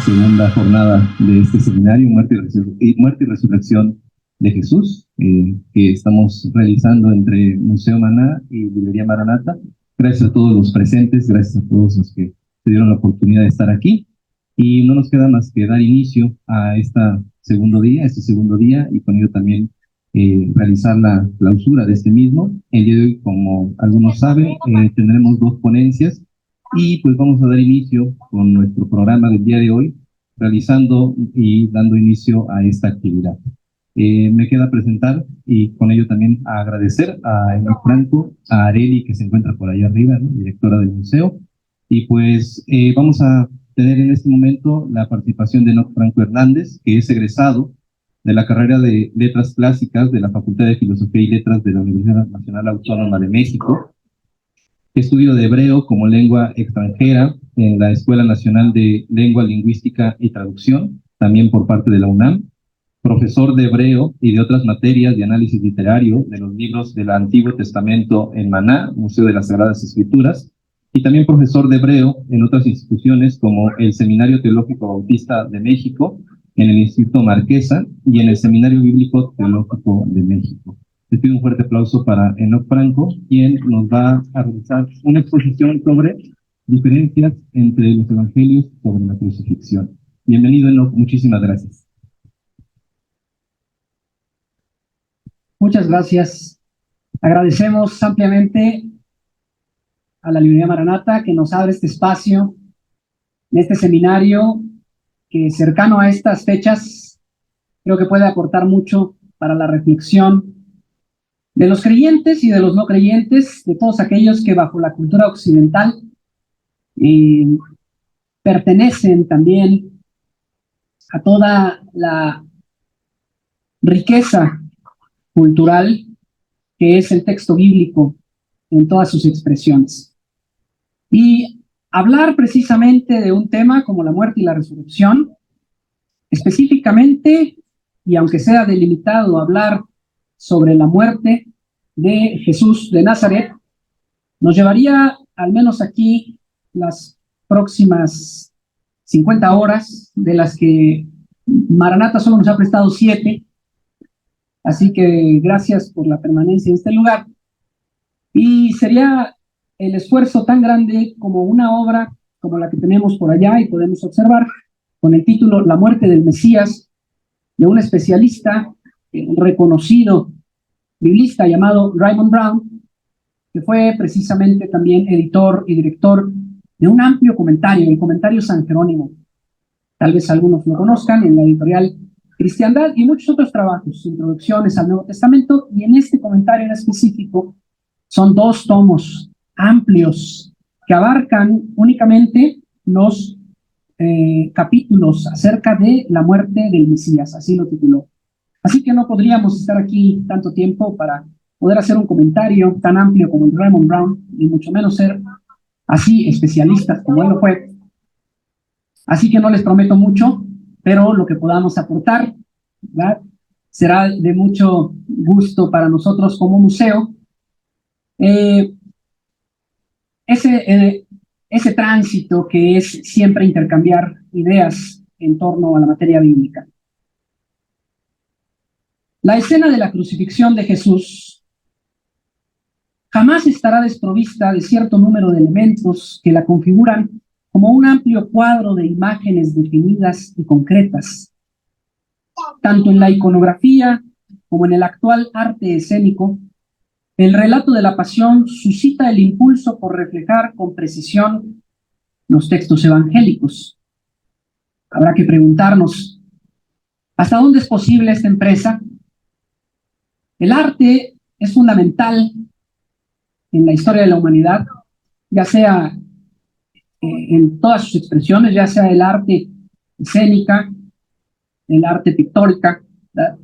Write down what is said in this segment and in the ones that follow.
Segunda jornada de este seminario, Muerte y Resurrección de Jesús, que estamos realizando entre Museo Maná y Librería Maranata. Gracias a todos los presentes, gracias a todos los que se dieron la oportunidad de estar aquí. Y no nos queda más que dar inicio a este segundo día, y con ello también realizar la clausura de este mismo. El día de hoy, como algunos saben, tendremos dos ponencias. Y pues vamos a dar inicio con nuestro programa del día de hoy, realizando y dando inicio a esta actividad. Me queda presentar y con ello también agradecer a Enoc Franco, a Areli, que se encuentra por ahí arriba, ¿no?, directora del museo. Y pues vamos a tener en este momento la participación de Enoc Franco Hernández, que es egresado de la carrera de Letras Clásicas de la Facultad de Filosofía y Letras de la Universidad Nacional Autónoma de México. Estudio de hebreo como lengua extranjera en la Escuela Nacional de Lengua, Lingüística y Traducción, también por parte de la UNAM. Profesor de hebreo y de otras materias de análisis literario de los libros del Antiguo Testamento en Maná, Museo de las Sagradas Escrituras, y también profesor de hebreo en otras instituciones como el Seminario Teológico Bautista de México, en el Instituto Marquesa y en el Seminario Bíblico Teológico de México. Les pido un fuerte aplauso para Enoc Franco, quien nos va a realizar una exposición sobre diferencias entre los evangelios sobre la crucifixión. Bienvenido, Enoc, muchísimas gracias. Muchas gracias. Agradecemos ampliamente a la Librería Maranata que nos abre este espacio en este seminario que, cercano a estas fechas, creo que puede aportar mucho para la reflexión de los creyentes y de los no creyentes, de todos aquellos que bajo la cultura occidental pertenecen también a toda la riqueza cultural que es el texto bíblico en todas sus expresiones. Y hablar precisamente de un tema como la muerte y la resurrección, específicamente, y aunque sea delimitado hablar sobre la muerte de Jesús de Nazaret, nos llevaría al menos aquí las próximas 50 horas, de las que Maranata solo nos ha prestado 7, así que gracias por la permanencia en este lugar. Y sería el esfuerzo tan grande como una obra como la que tenemos por allá y podemos observar, con el título La muerte del Mesías, de un especialista reconocido biblista llamado Raymond Brown, que fue precisamente también editor y director de un amplio comentario, el Comentario San Jerónimo. Tal vez algunos lo conozcan, en la editorial Cristiandad, y muchos otros trabajos, introducciones al Nuevo Testamento, y en este comentario en específico son 2 tomos amplios que abarcan únicamente los capítulos acerca de la muerte del Mesías, así lo tituló. Así que no podríamos estar aquí tanto tiempo para poder hacer un comentario tan amplio como el de Raymond Brown, y mucho menos ser así especialistas como él lo fue. Así que no les prometo mucho, pero lo que podamos aportar, ¿verdad?, será de mucho gusto para nosotros como museo, Eh, ese tránsito que es siempre intercambiar ideas en torno a la materia bíblica. La escena de la crucifixión de Jesús jamás estará desprovista de cierto número de elementos que la configuran como un amplio cuadro de imágenes definidas y concretas. Tanto en la iconografía como en el actual arte escénico, el relato de la pasión suscita el impulso por reflejar con precisión los textos evangélicos. Habrá que preguntarnos, ¿hasta dónde es posible esta empresa? El arte es fundamental en la historia de la humanidad, ya sea en todas sus expresiones, ya sea el arte escénica, el arte pictórica, ¿verdad?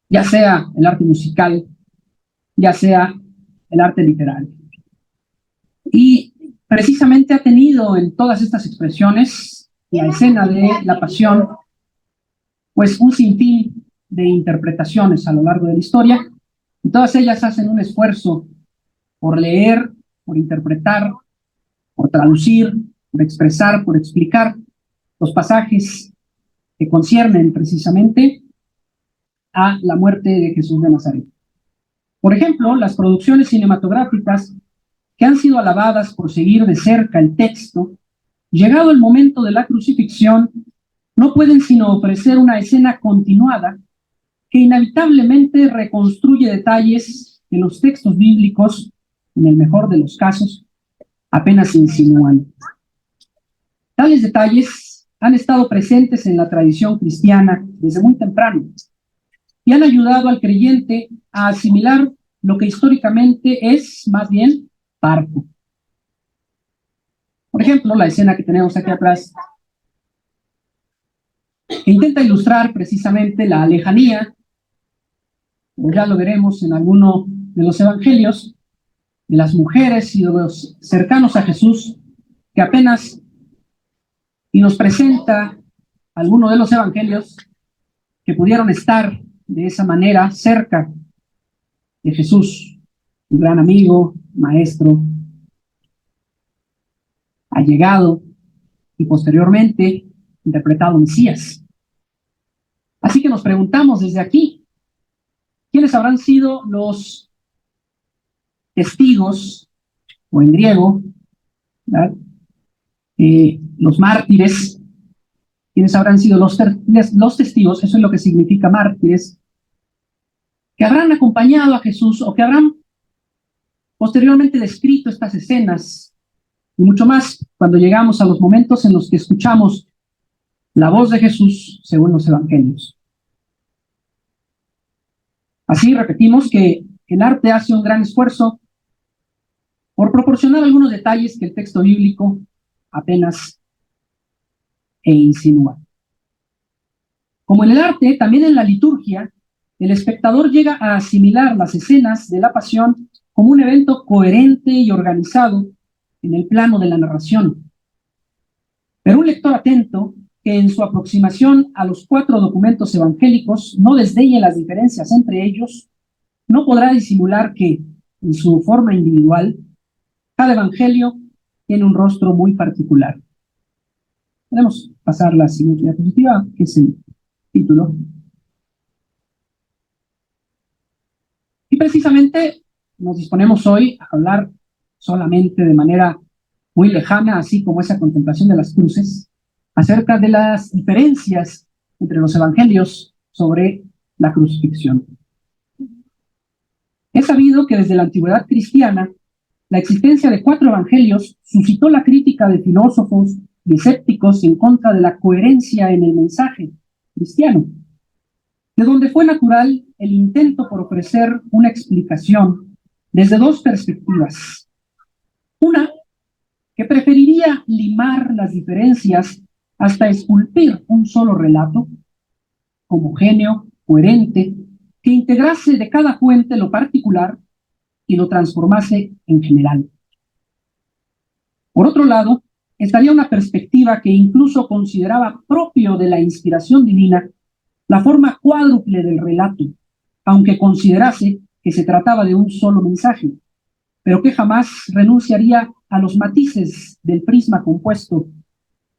Ya sea el arte musical, ya sea el arte literario. Y precisamente ha tenido en todas estas expresiones la escena de la pasión, pues un sinfín de interpretaciones a lo largo de la historia, y todas ellas hacen un esfuerzo por leer, por interpretar, por traducir, por expresar, por explicar los pasajes que conciernen precisamente a la muerte de Jesús de Nazaret. Por ejemplo, las producciones cinematográficas que han sido alabadas por seguir de cerca el texto, llegado el momento de la crucifixión, no pueden sino ofrecer una escena continuada que inevitablemente reconstruye detalles que los textos bíblicos, en el mejor de los casos, apenas insinúan. Tales detalles han estado presentes en la tradición cristiana desde muy temprano y han ayudado al creyente a asimilar lo que históricamente es más bien parco. Por ejemplo, la escena que tenemos aquí atrás, que intenta ilustrar precisamente la lejanía, como ya lo veremos en alguno de los evangelios, de las mujeres y de los cercanos a Jesús, que apenas y nos presenta alguno de los evangelios que pudieron estar de esa manera cerca de Jesús, un gran amigo, maestro, allegado y posteriormente interpretado Mesías. Así que nos preguntamos desde aquí, ¿quiénes habrán sido los testigos, o en griego, los mártires? ¿Quiénes habrán sido los testigos? Eso es lo que significa mártires, que habrán acompañado a Jesús o que habrán posteriormente descrito estas escenas, y mucho más cuando llegamos a los momentos en los que escuchamos la voz de Jesús según los evangelios. Así repetimos que el arte hace un gran esfuerzo por proporcionar algunos detalles que el texto bíblico apenas insinúa. Como en el arte, también en la liturgia, el espectador llega a asimilar las escenas de la pasión como un evento coherente y organizado en el plano de la narración. Pero un lector atento, que en su aproximación a los 4 documentos evangélicos no desdeñe las diferencias entre ellos, no podrá disimular que, en su forma individual, cada evangelio tiene un rostro muy particular. Podemos pasar la siguiente diapositiva, que es el título. Y precisamente nos disponemos hoy a hablar solamente de manera muy lejana, así como esa contemplación de las cruces, acerca de las diferencias entre los evangelios sobre la crucifixión. Es sabido que desde la antigüedad cristiana, la existencia de 4 evangelios suscitó la crítica de filósofos y escépticos en contra de la coherencia en el mensaje cristiano, de donde fue natural el intento por ofrecer una explicación desde 2 perspectivas. Una, que preferiría limar las diferencias hasta esculpir un solo relato, homogéneo, coherente, que integrase de cada fuente lo particular y lo transformase en general. Por otro lado, estaría una perspectiva que incluso consideraba propio de la inspiración divina la forma cuádruple del relato, aunque considerase que se trataba de un solo mensaje. pero que jamás renunciaría a los matices del prisma compuesto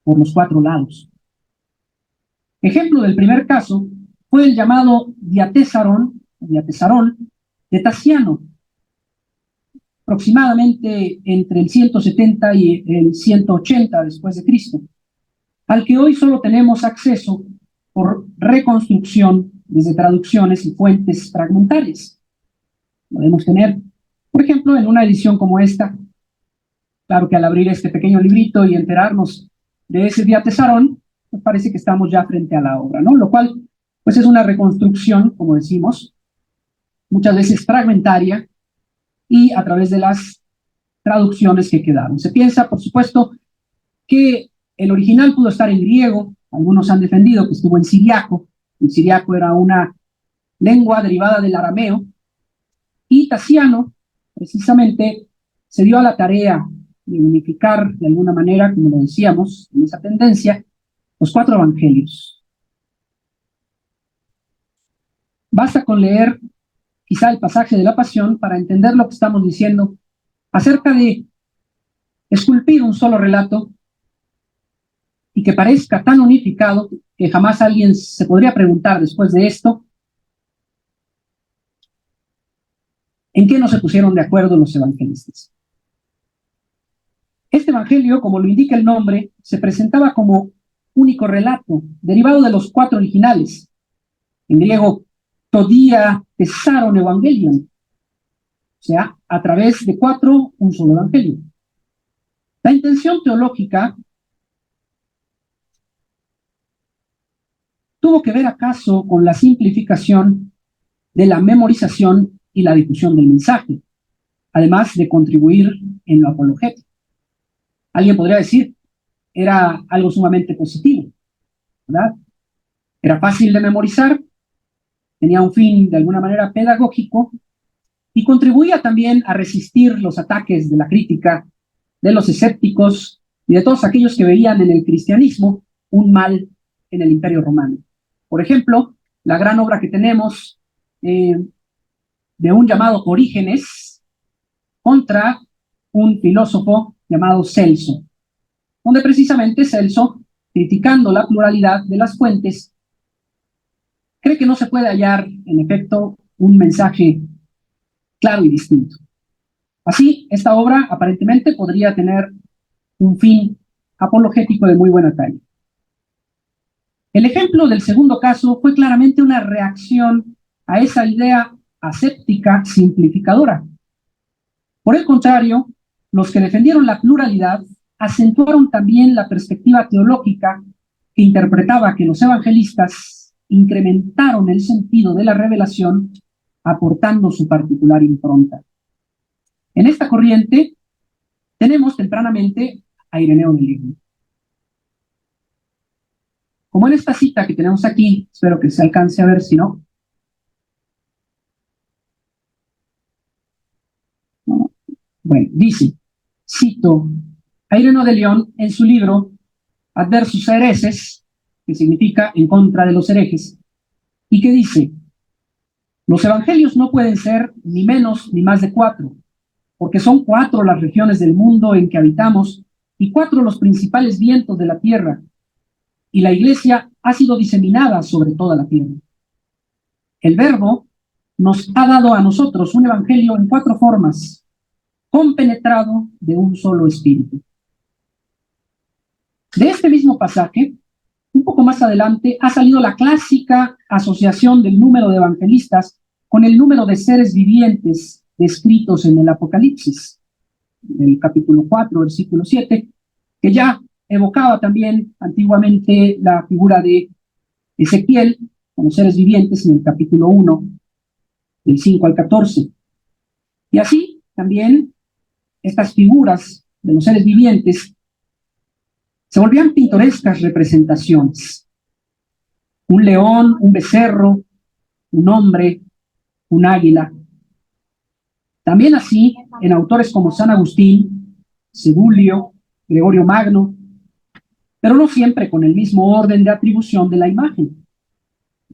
por los cuatro lados. Ejemplo del primer caso fue el llamado diatésarón de Tasiano, aproximadamente entre el 170 y el 180 después de Cristo, al que hoy solo tenemos acceso por reconstrucción desde traducciones y fuentes fragmentarias. Podemos tener, por ejemplo, en una edición como esta, claro que al abrir este pequeño librito y enterarnos de ese diatésarón, pues parece que estamos ya frente a la obra, ¿no? Lo cual, pues es una reconstrucción, como decimos, muchas veces fragmentaria y a través de las traducciones que quedaron. Se piensa, por supuesto, que el original pudo estar en griego, algunos han defendido que estuvo en siriaco, el siriaco era una lengua derivada del arameo, y Tasiano, precisamente, se dio a la tarea de unificar de alguna manera, como lo decíamos, en esa tendencia, los cuatro evangelios. Basta con leer quizá el pasaje de la Pasión para entender lo que estamos diciendo acerca de esculpir un solo relato y que parezca tan unificado que jamás alguien se podría preguntar después de esto en qué no se pusieron de acuerdo los evangelistas. Este evangelio, como lo indica el nombre, se presentaba como único relato, derivado de los cuatro originales. En griego, todia tesaron evangelion, o sea, a través de cuatro, un solo evangelio. La intención teológica tuvo que ver acaso con la simplificación de la memorización y la difusión del mensaje, además de contribuir en lo apologético. Alguien podría decir, era algo sumamente positivo, ¿verdad? Era fácil de memorizar, tenía un fin de alguna manera pedagógico y contribuía también a resistir los ataques de la crítica de los escépticos y de todos aquellos que veían en el cristianismo un mal en el Imperio Romano. Por ejemplo, la gran obra que tenemos de un llamado Orígenes contra un filósofo llamado Celso, donde precisamente Celso, criticando la pluralidad de las fuentes, cree que no se puede hallar, en efecto, un mensaje claro y distinto. Así, esta obra aparentemente podría tener un fin apologético de muy buena talla. El ejemplo del segundo caso fue claramente una reacción a esa idea aséptica simplificadora. Por el contrario, los que defendieron la pluralidad acentuaron también la perspectiva teológica que interpretaba que los evangelistas incrementaron el sentido de la revelación aportando su particular impronta. En esta corriente tenemos tempranamente a Ireneo de León. Como en esta cita que tenemos aquí, espero que se alcance a ver, si no. Bueno, dice, cito a Ireneo de León en su libro Adversus Hereses, que significa en contra de los herejes, y que dice, los evangelios no pueden ser ni menos ni más de cuatro, porque son cuatro las regiones del mundo en que habitamos y cuatro los principales vientos de la tierra, y la iglesia ha sido diseminada sobre toda la tierra. El Verbo nos ha dado a nosotros un evangelio en cuatro formas, compenetrado de un solo espíritu. De este mismo pasaje, un poco más adelante, ha salido la clásica asociación del número de evangelistas con el número de seres vivientes descritos en el Apocalipsis, en el capítulo 4, versículo 7, que ya evocaba también antiguamente la figura de Ezequiel con los seres vivientes en el capítulo 1, del 5 al 14. Y así también estas figuras de los seres vivientes se volvían pintorescas representaciones. Un león, un becerro, un hombre, un águila. También así en autores como San Agustín, Cedulio, Gregorio Magno, pero no siempre con el mismo orden de atribución de la imagen.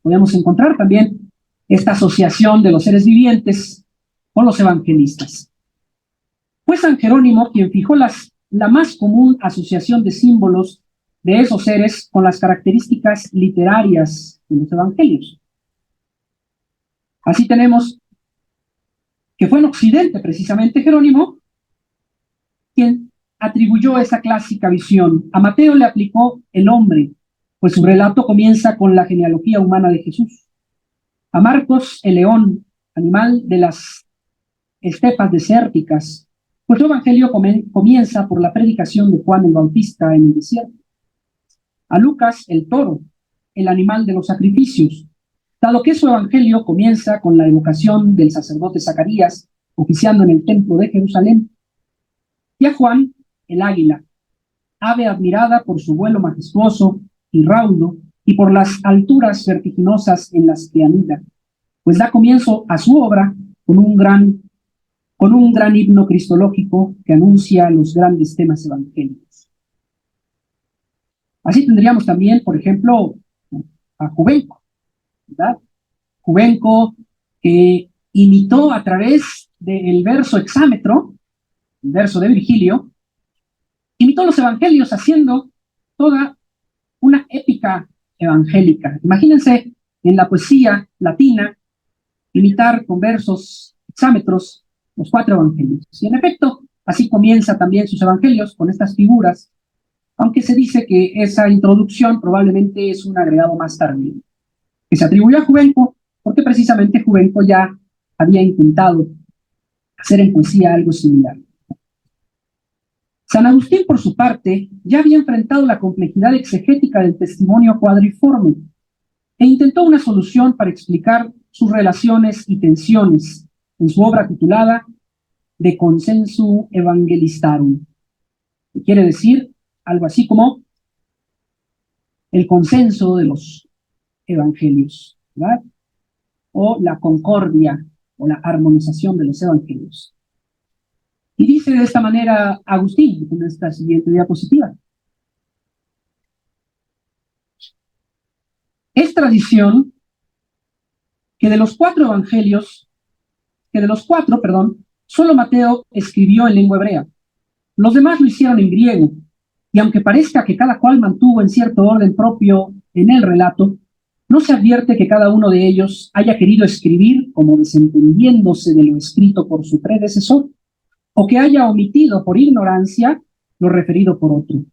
Podemos encontrar también esta asociación de los seres vivientes con los evangelistas. Fue San Jerónimo quien fijó la más común asociación de símbolos de esos seres con las características literarias de los evangelios. Así tenemos que fue en Occidente, precisamente, Jerónimo quien atribuyó esa clásica visión. A Mateo le aplicó el hombre, pues su relato comienza con la genealogía humana de Jesús. A Marcos, el león, animal de las estepas desérticas, pues su evangelio comienza por la predicación de Juan el Bautista en el desierto. A Lucas, el toro, el animal de los sacrificios, dado que su evangelio comienza con la evocación del sacerdote Zacarías, oficiando en el templo de Jerusalén. Y a Juan, el águila, ave admirada por su vuelo majestuoso y raudo y por las alturas vertiginosas en las que anida, pues da comienzo a su obra con un gran himno cristológico que anuncia los grandes temas evangélicos. Así tendríamos también, por ejemplo, a Juvenco, ¿verdad? Juvenco que imitó a través del verso hexámetro, el verso de Virgilio, imitó los evangelios haciendo toda una épica evangélica. Imagínense en la poesía latina imitar con versos hexámetros los 4 evangelios. Y en efecto, así comienza también sus evangelios con estas figuras, aunque se dice que esa introducción probablemente es un agregado más tardío, que se atribuyó a Juvenco, porque precisamente Juvenco ya había intentado hacer en poesía algo similar. San Agustín, por su parte, ya había enfrentado la complejidad exegética del testimonio cuadriforme e intentó una solución para explicar sus relaciones y tensiones en su obra titulada De Consensu Evangelistarum, que quiere decir algo así como el consenso de los evangelios, ¿verdad? O la concordia o la armonización de los evangelios. Y dice de esta manera Agustín en esta siguiente diapositiva. Es tradición que de los cuatro, solo Mateo escribió en lengua hebrea. Los demás lo hicieron en griego, y aunque parezca que cada cual mantuvo en cierto orden propio en el relato, no se advierte que cada uno de ellos haya querido escribir como desentendiéndose de lo escrito por su predecesor, o que haya omitido por ignorancia lo referido por otro.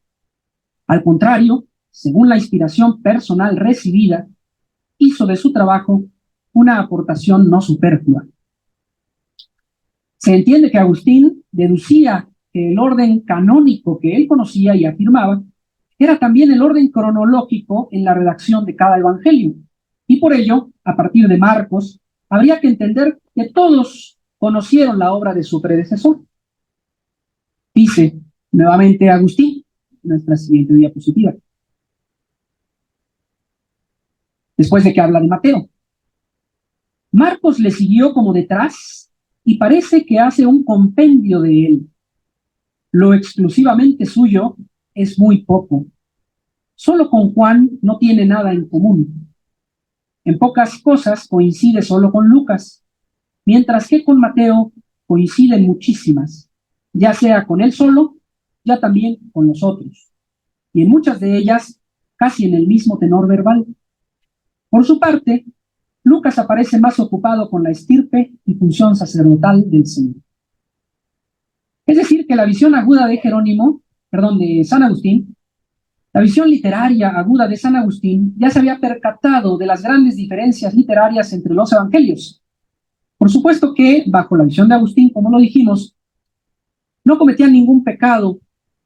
Al contrario, según la inspiración personal recibida, hizo de su trabajo una aportación no superflua. Se entiende que Agustín deducía que el orden canónico que él conocía y afirmaba era también el orden cronológico en la redacción de cada evangelio. Y por ello, a partir de Marcos, habría que entender que todos conocieron la obra de su predecesor. Dice nuevamente Agustín, nuestra siguiente diapositiva, después de que habla de Mateo. Marcos le siguió como detrás y parece que hace un compendio de él. Lo exclusivamente suyo es muy poco. Solo con Juan no tiene nada en común. En pocas cosas coincide solo con Lucas, mientras que con Mateo coinciden muchísimas, ya sea con él solo, ya también con los otros, y en muchas de ellas casi en el mismo tenor verbal. Por su parte, Lucas aparece más ocupado con la estirpe y función sacerdotal del Señor. Es decir, que la visión aguda de de San Agustín, la visión literaria aguda de San Agustín ya se había percatado de las grandes diferencias literarias entre los evangelios. Por supuesto que, bajo la visión de Agustín, como lo dijimos, no cometían ningún pecado,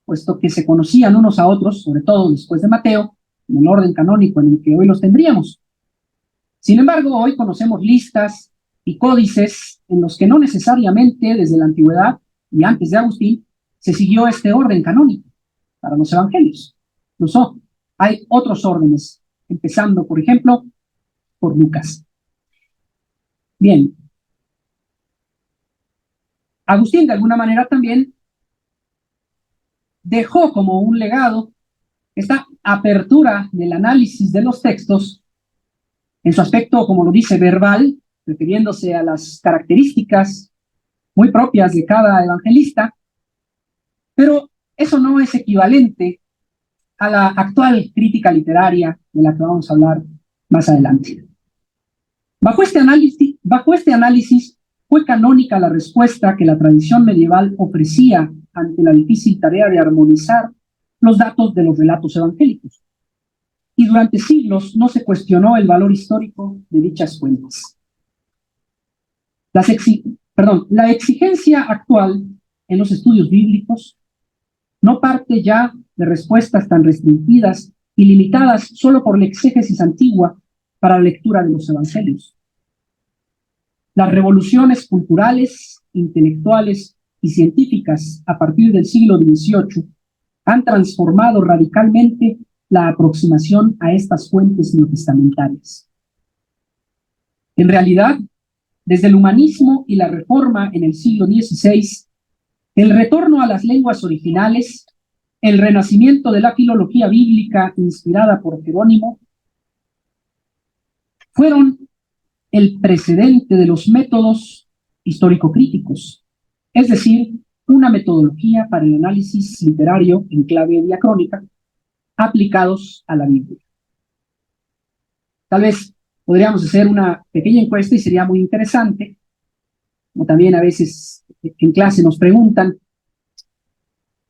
puesto que se conocían unos a otros, sobre todo después de Mateo, en el orden canónico en el que hoy los tendríamos. Sin embargo, hoy conocemos listas y códices en los que no necesariamente desde la antigüedad y antes de Agustín se siguió este orden canónico para los evangelios. Incluso hay otros órdenes, empezando, por ejemplo, por Lucas. Bien. Agustín, de alguna manera, también dejó como un legado esta apertura del análisis de los textos en su aspecto, como lo dice, verbal, refiriéndose a las características muy propias de cada evangelista, Pero eso no es equivalente a la actual crítica literaria de la que vamos a hablar más adelante. Bajo este análisis fue canónica la respuesta que la tradición medieval ofrecía ante la difícil tarea de armonizar los datos de los relatos evangélicos. Y durante siglos no se cuestionó el valor histórico de dichas fuentes. La exigencia actual en los estudios bíblicos no parte ya de respuestas tan restringidas y limitadas solo por la exégesis antigua para la lectura de los evangelios. Las revoluciones culturales, intelectuales y científicas a partir del siglo XVIII han transformado radicalmente la aproximación a estas fuentes neotestamentarias. En realidad, desde el humanismo y la reforma en el siglo XVI, el retorno a las lenguas originales, el renacimiento de la filología bíblica inspirada por Jerónimo, fueron el precedente de los métodos histórico-críticos, es decir, una metodología para el análisis literario en clave diacrónica aplicados a la Biblia. Tal vez podríamos hacer una pequeña encuesta y sería muy interesante, como también a veces en clase nos preguntan,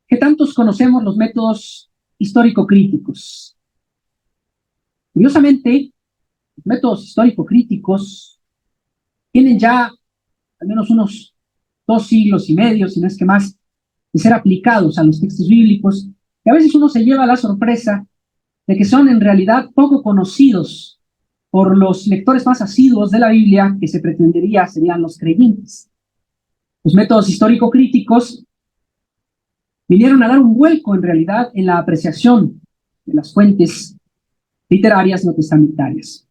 ¿qué tantos conocemos los métodos histórico-críticos? Curiosamente, los métodos histórico-críticos tienen ya al menos unos 2 siglos y medio, si no es que más, de ser aplicados a los textos bíblicos, y a veces uno se lleva la sorpresa de que son en realidad poco conocidos por los lectores más asiduos de la Biblia, que se pretendería serían los creyentes. Los métodos histórico-críticos vinieron a dar un vuelco en realidad en la apreciación de las fuentes literarias no testamentarias.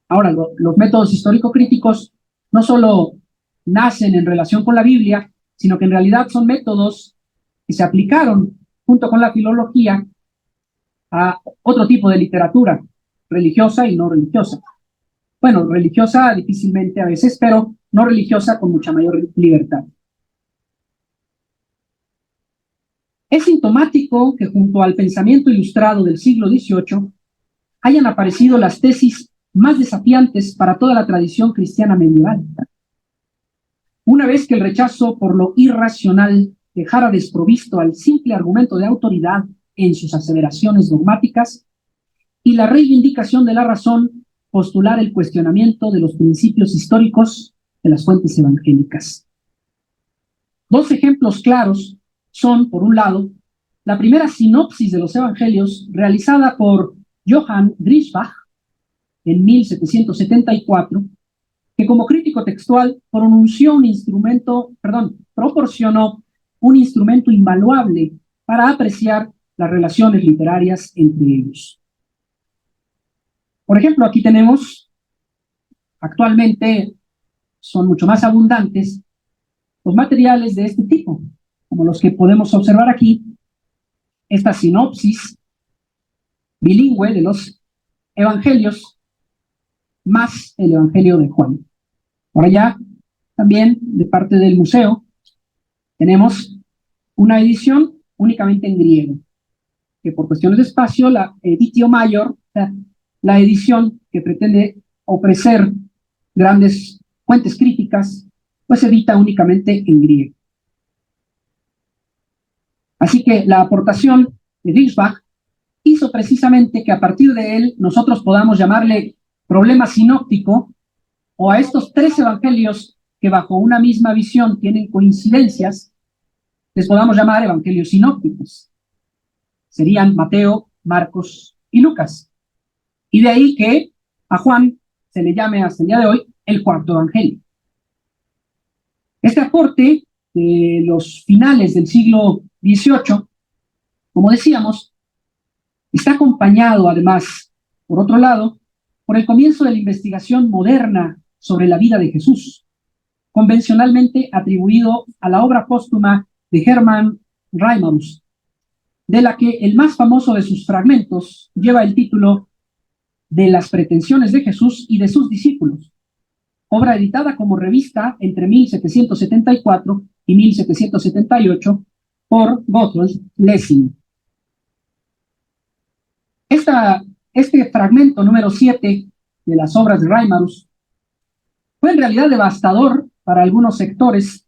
Ahora, los métodos histórico-críticos no solo nacen en relación con la Biblia, sino que en realidad son métodos que se aplicaron junto con la filología a otro tipo de literatura, religiosa y no religiosa. Bueno, religiosa difícilmente a veces, pero no religiosa con mucha mayor libertad. Es sintomático que junto al pensamiento ilustrado del siglo XVIII hayan aparecido las tesis más desafiantes para toda la tradición cristiana medieval. Una vez que el rechazo por lo irracional dejara desprovisto al simple argumento de autoridad en sus aseveraciones dogmáticas y la reivindicación de la razón postular el cuestionamiento de los principios históricos de las fuentes evangélicas. 2 ejemplos claros son, por un lado, la primera sinopsis de los evangelios realizada por Johann Griesbach en 1774, que como crítico textual proporcionó un instrumento invaluable para apreciar las relaciones literarias entre ellos. Por ejemplo, aquí tenemos, actualmente son mucho más abundantes, los materiales de este tipo, como los que podemos observar aquí, esta sinopsis bilingüe de los evangelios, más el Evangelio de Juan. Por allá, también de parte del museo, tenemos una edición únicamente en griego, que por cuestiones de espacio, la editio mayor, la edición que pretende ofrecer grandes fuentes críticas, pues edita únicamente en griego. Así que la aportación de Griesbach hizo precisamente que a partir de él nosotros podamos llamarle problema sinóptico, o a estos 3 evangelios que bajo una misma visión tienen coincidencias, les podamos llamar evangelios sinópticos. Serían Mateo, Marcos y Lucas. Y de ahí que a Juan se le llame hasta el día de hoy el 4º evangelio. Este aporte de los finales del siglo XVIII, como decíamos, está acompañado además, por otro lado, por el comienzo de la investigación moderna sobre la vida de Jesús, convencionalmente atribuido a la obra póstuma de Hermann Reimers, de la que el más famoso de sus fragmentos lleva el título de Las pretensiones de Jesús y de sus discípulos, obra editada como revista entre 1774 y 1778 por Gotthold Lessing. Este fragmento número 7 de las obras de Reimarus fue en realidad devastador para algunos sectores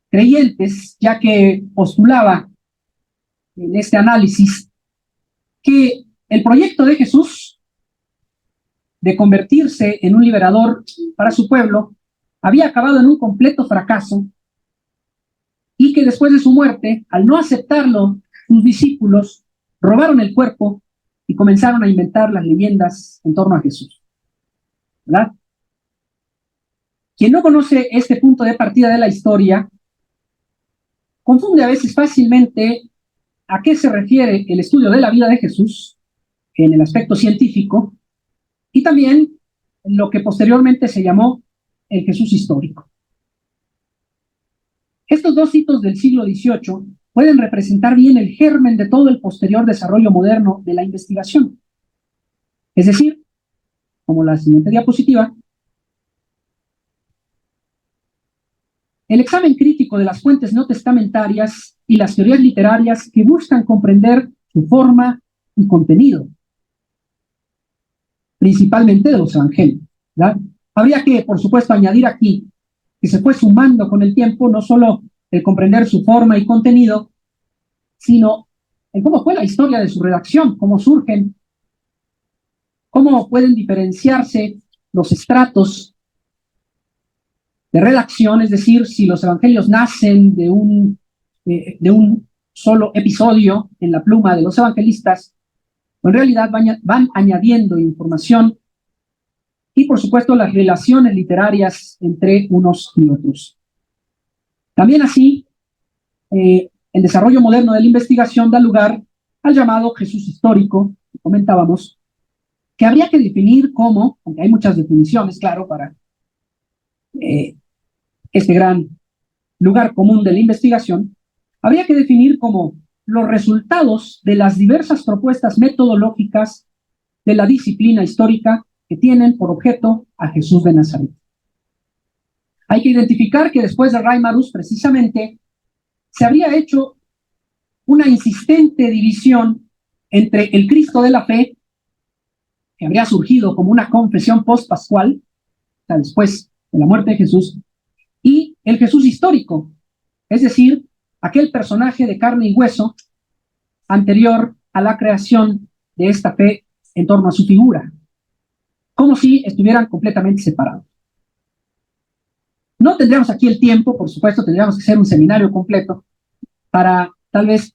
creyentes, ya que postulaba en este análisis que el proyecto de Jesús de convertirse en un liberador para su pueblo había acabado en un completo fracaso y que después de su muerte, al no aceptarlo, sus discípulos robaron el cuerpo y comenzaron a inventar las leyendas en torno a Jesús, ¿verdad? Quien no conoce este punto de partida de la historia confunde a veces fácilmente a qué se refiere el estudio de la vida de Jesús en el aspecto científico y también en lo que posteriormente se llamó el Jesús histórico. Estos dos hitos del siglo XVIII pueden representar bien el germen de todo el posterior desarrollo moderno de la investigación. Es decir, como la siguiente diapositiva, el examen crítico de las fuentes neotestamentarias y las teorías literarias que buscan comprender su forma y contenido, principalmente de los evangelios, ¿verdad? Habría que, por supuesto, añadir aquí que se fue sumando con el tiempo no solo el comprender su forma y contenido, sino en cómo fue la historia de su redacción, cómo surgen, cómo pueden diferenciarse los estratos de redacción, es decir, si los evangelios nacen de un solo episodio en la pluma de los evangelistas, o en realidad van añadiendo información y, por supuesto, las relaciones literarias entre unos y otros. También así, el desarrollo moderno de la investigación da lugar al llamado Jesús histórico, que comentábamos, que habría que definir como, aunque hay muchas definiciones, claro, para este gran lugar común de la investigación, habría que definir como los resultados de las diversas propuestas metodológicas de la disciplina histórica que tienen por objeto a Jesús de Nazaret. Hay que identificar que después de Reimarus, precisamente, se habría hecho una insistente división entre el Cristo de la fe, que habría surgido como una confesión post-pascual, o sea, después de la muerte de Jesús, y el Jesús histórico, es decir, aquel personaje de carne y hueso anterior a la creación de esta fe en torno a su figura, como si estuvieran completamente separados. No tendríamos aquí el tiempo, por supuesto, tendríamos que hacer un seminario completo para tal vez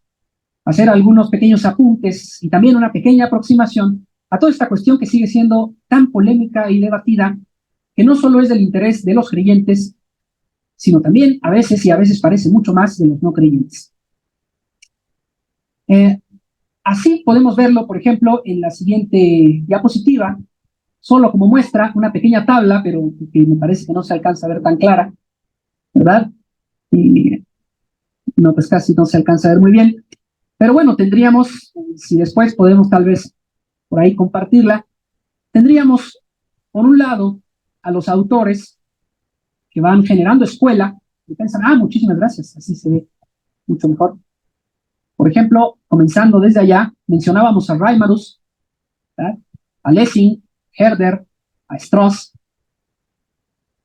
hacer algunos pequeños apuntes y también una pequeña aproximación a toda esta cuestión que sigue siendo tan polémica y debatida, que no solo es del interés de los creyentes, sino también a veces, y a veces parece mucho más, de los no creyentes. Así podemos verlo, por ejemplo, en la siguiente diapositiva, solo como muestra, una pequeña tabla, pero que me parece que no se alcanza a ver tan clara, ¿verdad? Y no, pues casi no se alcanza a ver muy bien. Pero bueno, tendríamos, si después podemos tal vez por ahí compartirla, tendríamos, por un lado, a los autores que van generando escuela, y piensan, muchísimas gracias, así se ve mucho mejor. Por ejemplo, comenzando desde allá, mencionábamos a Reimarus, ¿verdad?, a Lessing, Herder, a Strauss.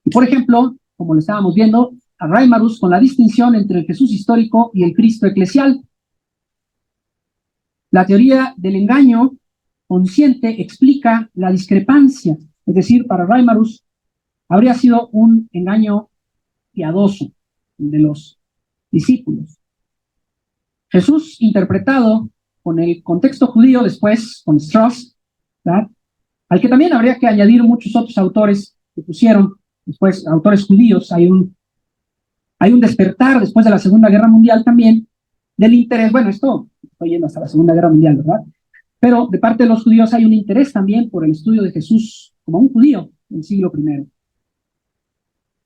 Y por ejemplo, como lo estábamos viendo, a Reimarus con la distinción entre el Jesús histórico y el Cristo eclesial. La teoría del engaño consciente explica la discrepancia, es decir, para Reimarus habría sido un engaño piadoso de los discípulos. Jesús interpretado con el contexto judío después, con Strauss, ¿verdad?, al que también habría que añadir muchos otros autores que pusieron después, autores judíos. Hay un despertar después de la Segunda Guerra Mundial también del interés, bueno, esto estoy yendo hasta la Segunda Guerra Mundial, ¿verdad?, pero de parte de los judíos hay un interés también por el estudio de Jesús como un judío del siglo I.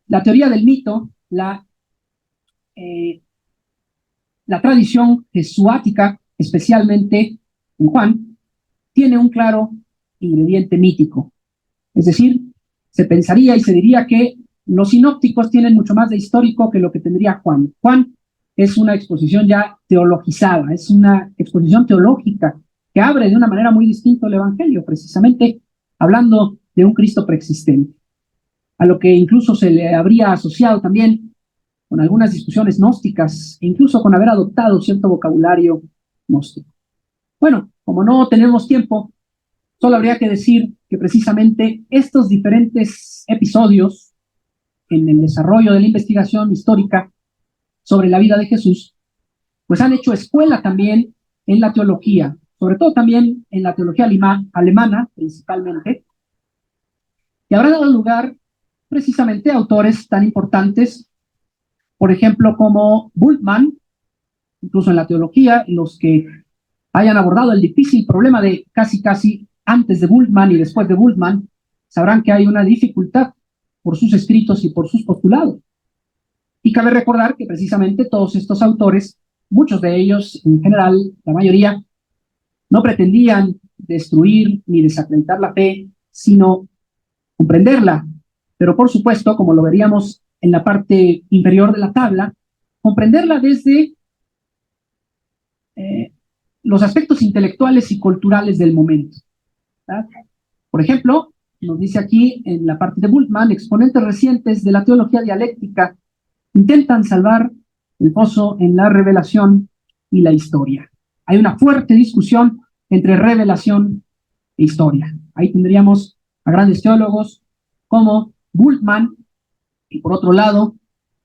La teoría del mito, la tradición jesuática, especialmente en Juan, tiene un claro ingrediente mítico. Es decir, se pensaría y se diría que los sinópticos tienen mucho más de histórico que lo que tendría Juan. Juan es una exposición ya teologizada, es una exposición teológica que abre de una manera muy distinta el Evangelio, precisamente hablando de un Cristo preexistente, a lo que incluso se le habría asociado también con algunas discusiones gnósticas, e incluso con haber adoptado cierto vocabulario gnóstico. Bueno, como no tenemos tiempo, solo habría que decir que precisamente estos diferentes episodios en el desarrollo de la investigación histórica sobre la vida de Jesús, pues han hecho escuela también en la teología, sobre todo también en la teología alemana, principalmente, y habrá dado lugar precisamente a autores tan importantes, por ejemplo, como Bultmann, incluso en la teología, los que hayan abordado el difícil problema de casi antes de Bultmann y después de Bultmann, sabrán que hay una dificultad por sus escritos y por sus postulados. Y cabe recordar que precisamente todos estos autores, muchos de ellos, en general, la mayoría, no pretendían destruir ni desacreditar la fe, sino comprenderla. Pero por supuesto, como lo veríamos en la parte inferior de la tabla, comprenderla desde los aspectos intelectuales y culturales del momento, ¿verdad? Por ejemplo, nos dice aquí en la parte de Bultmann, exponentes recientes de la teología dialéctica intentan salvar el pozo en la revelación y la historia. Hay una fuerte discusión entre revelación e historia. Ahí tendríamos a grandes teólogos como Bultmann y por otro lado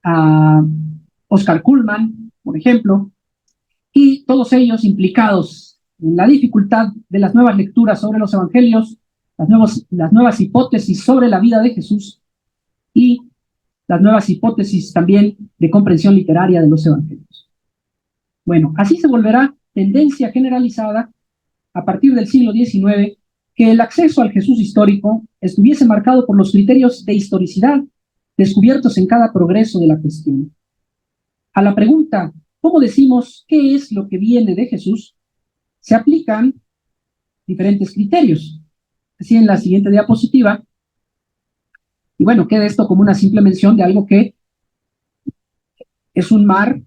a Oscar Cullmann, por ejemplo, y todos ellos implicados en la dificultad de las nuevas lecturas sobre los evangelios, las nuevas hipótesis sobre la vida de Jesús y las nuevas hipótesis también de comprensión literaria de los evangelios. Bueno, así se volverá tendencia generalizada a partir del siglo XIX que el acceso al Jesús histórico estuviese marcado por los criterios de historicidad descubiertos en cada progreso de la cuestión. A la pregunta, ¿cómo decimos qué es lo que viene de Jesús?, se aplican diferentes criterios. Así en la siguiente diapositiva, y bueno, queda esto como una simple mención de algo que es un mar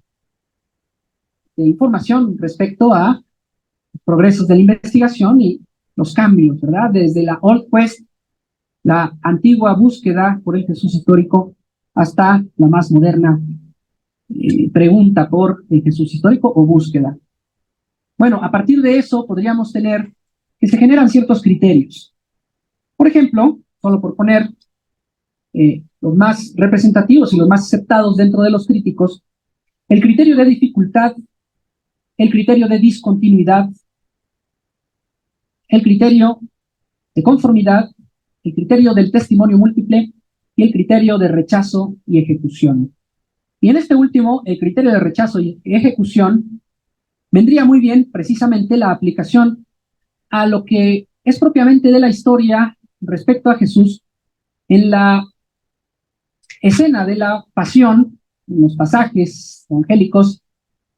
de información respecto a progresos de la investigación y los cambios, ¿verdad? Desde la Old Quest, la antigua búsqueda por el Jesús histórico, hasta la más moderna pregunta por el Jesús histórico o búsqueda. Bueno, a partir de eso podríamos tener que se generan ciertos criterios. Por ejemplo, solo por poner los más representativos y los más aceptados dentro de los críticos, el criterio de dificultad, el criterio de discontinuidad, el criterio de conformidad, el criterio del testimonio múltiple y el criterio de rechazo y ejecución. Y en este último, el criterio de rechazo y ejecución, vendría muy bien precisamente la aplicación a lo que es propiamente de la historia respecto a Jesús en la escena de la pasión, en los pasajes evangélicos,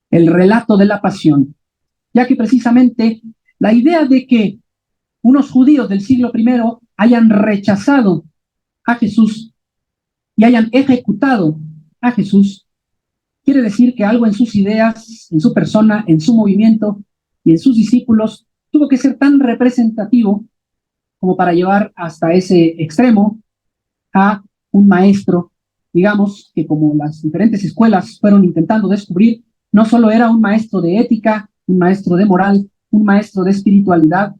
el relato de la pasión, ya que precisamente la idea de que unos judíos del siglo I hayan rechazado a Jesús y hayan ejecutado a Jesús, quiere decir que algo en sus ideas, en su persona, en su movimiento y en sus discípulos tuvo que ser tan representativo como para llevar hasta ese extremo a un maestro, digamos, que como las diferentes escuelas fueron intentando descubrir, no solo era un maestro de ética, un maestro de moral, un maestro de espiritualidad,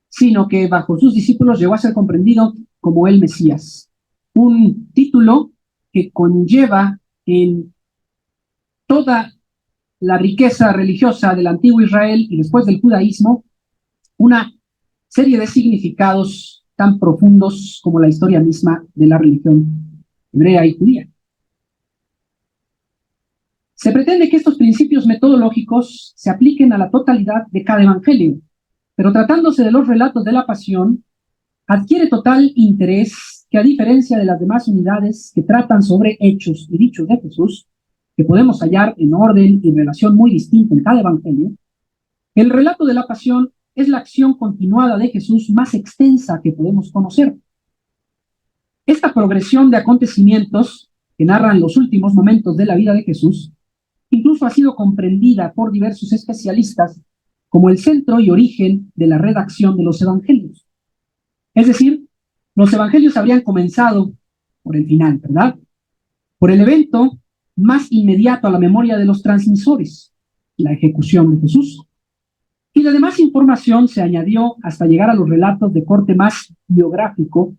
sino que bajo sus discípulos llegó a ser comprendido como el Mesías. Un título que conlleva en toda la riqueza religiosa del antiguo Israel y después del judaísmo una serie de significados tan profundos como la historia misma de la religión hebrea y judía. Se pretende que estos principios metodológicos se apliquen a la totalidad de cada evangelio, pero tratándose de los relatos de la pasión, adquiere total interés que, a diferencia de las demás unidades que tratan sobre hechos y dichos de Jesús, que podemos hallar en orden y relación muy distinta en cada evangelio, el relato de la pasión es la acción continuada de Jesús más extensa que podemos conocer. Esta progresión de acontecimientos que narran los últimos momentos de la vida de Jesús incluso ha sido comprendida por diversos especialistas como el centro y origen de la redacción de los evangelios. Es decir, los evangelios habrían comenzado por el final, ¿verdad? Por el evento más inmediato a la memoria de los transmisores, la ejecución de Jesús. Y la demás información se añadió hasta llegar a los relatos de corte más biográfico,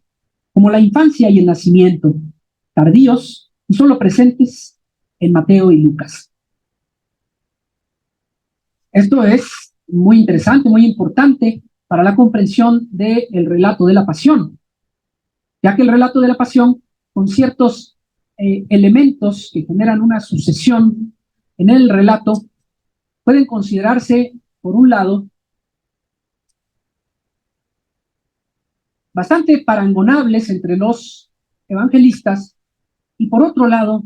como la infancia y el nacimiento, tardíos y solo presentes en Mateo y Lucas. Esto es muy interesante, muy importante para la comprensión del relato de la pasión, ya que el relato de la pasión, con ciertos elementos que generan una sucesión en el relato, pueden considerarse, por un lado, bastante parangonables entre los evangelistas y, por otro lado,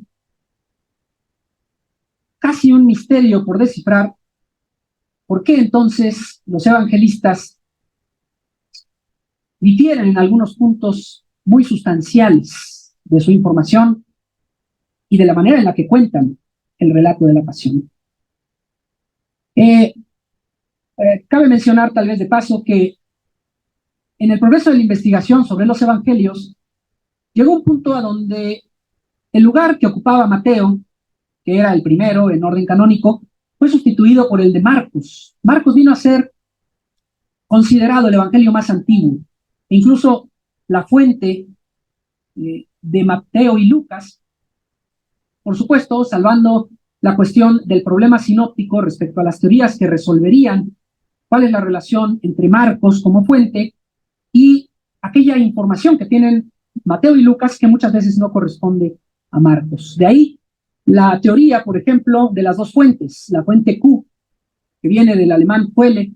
casi un misterio por descifrar por qué entonces los evangelistas difieren en algunos puntos muy sustanciales de su información y de la manera en la que cuentan el relato de la pasión. Cabe mencionar tal vez de paso que en el progreso de la investigación sobre los evangelios llegó un punto a donde el lugar que ocupaba Mateo, que era el primero en orden canónico, fue sustituido por el de Marcos. Marcos vino a ser considerado el evangelio más antiguo, e incluso la fuente de Mateo y Lucas, por supuesto, salvando la cuestión del problema sinóptico respecto a las teorías que resolverían cuál es la relación entre Marcos como fuente y aquella información que tienen Mateo y Lucas que muchas veces no corresponde a Marcos. De ahí la teoría, por ejemplo, de las dos fuentes, la fuente Q, que viene del alemán Quelle,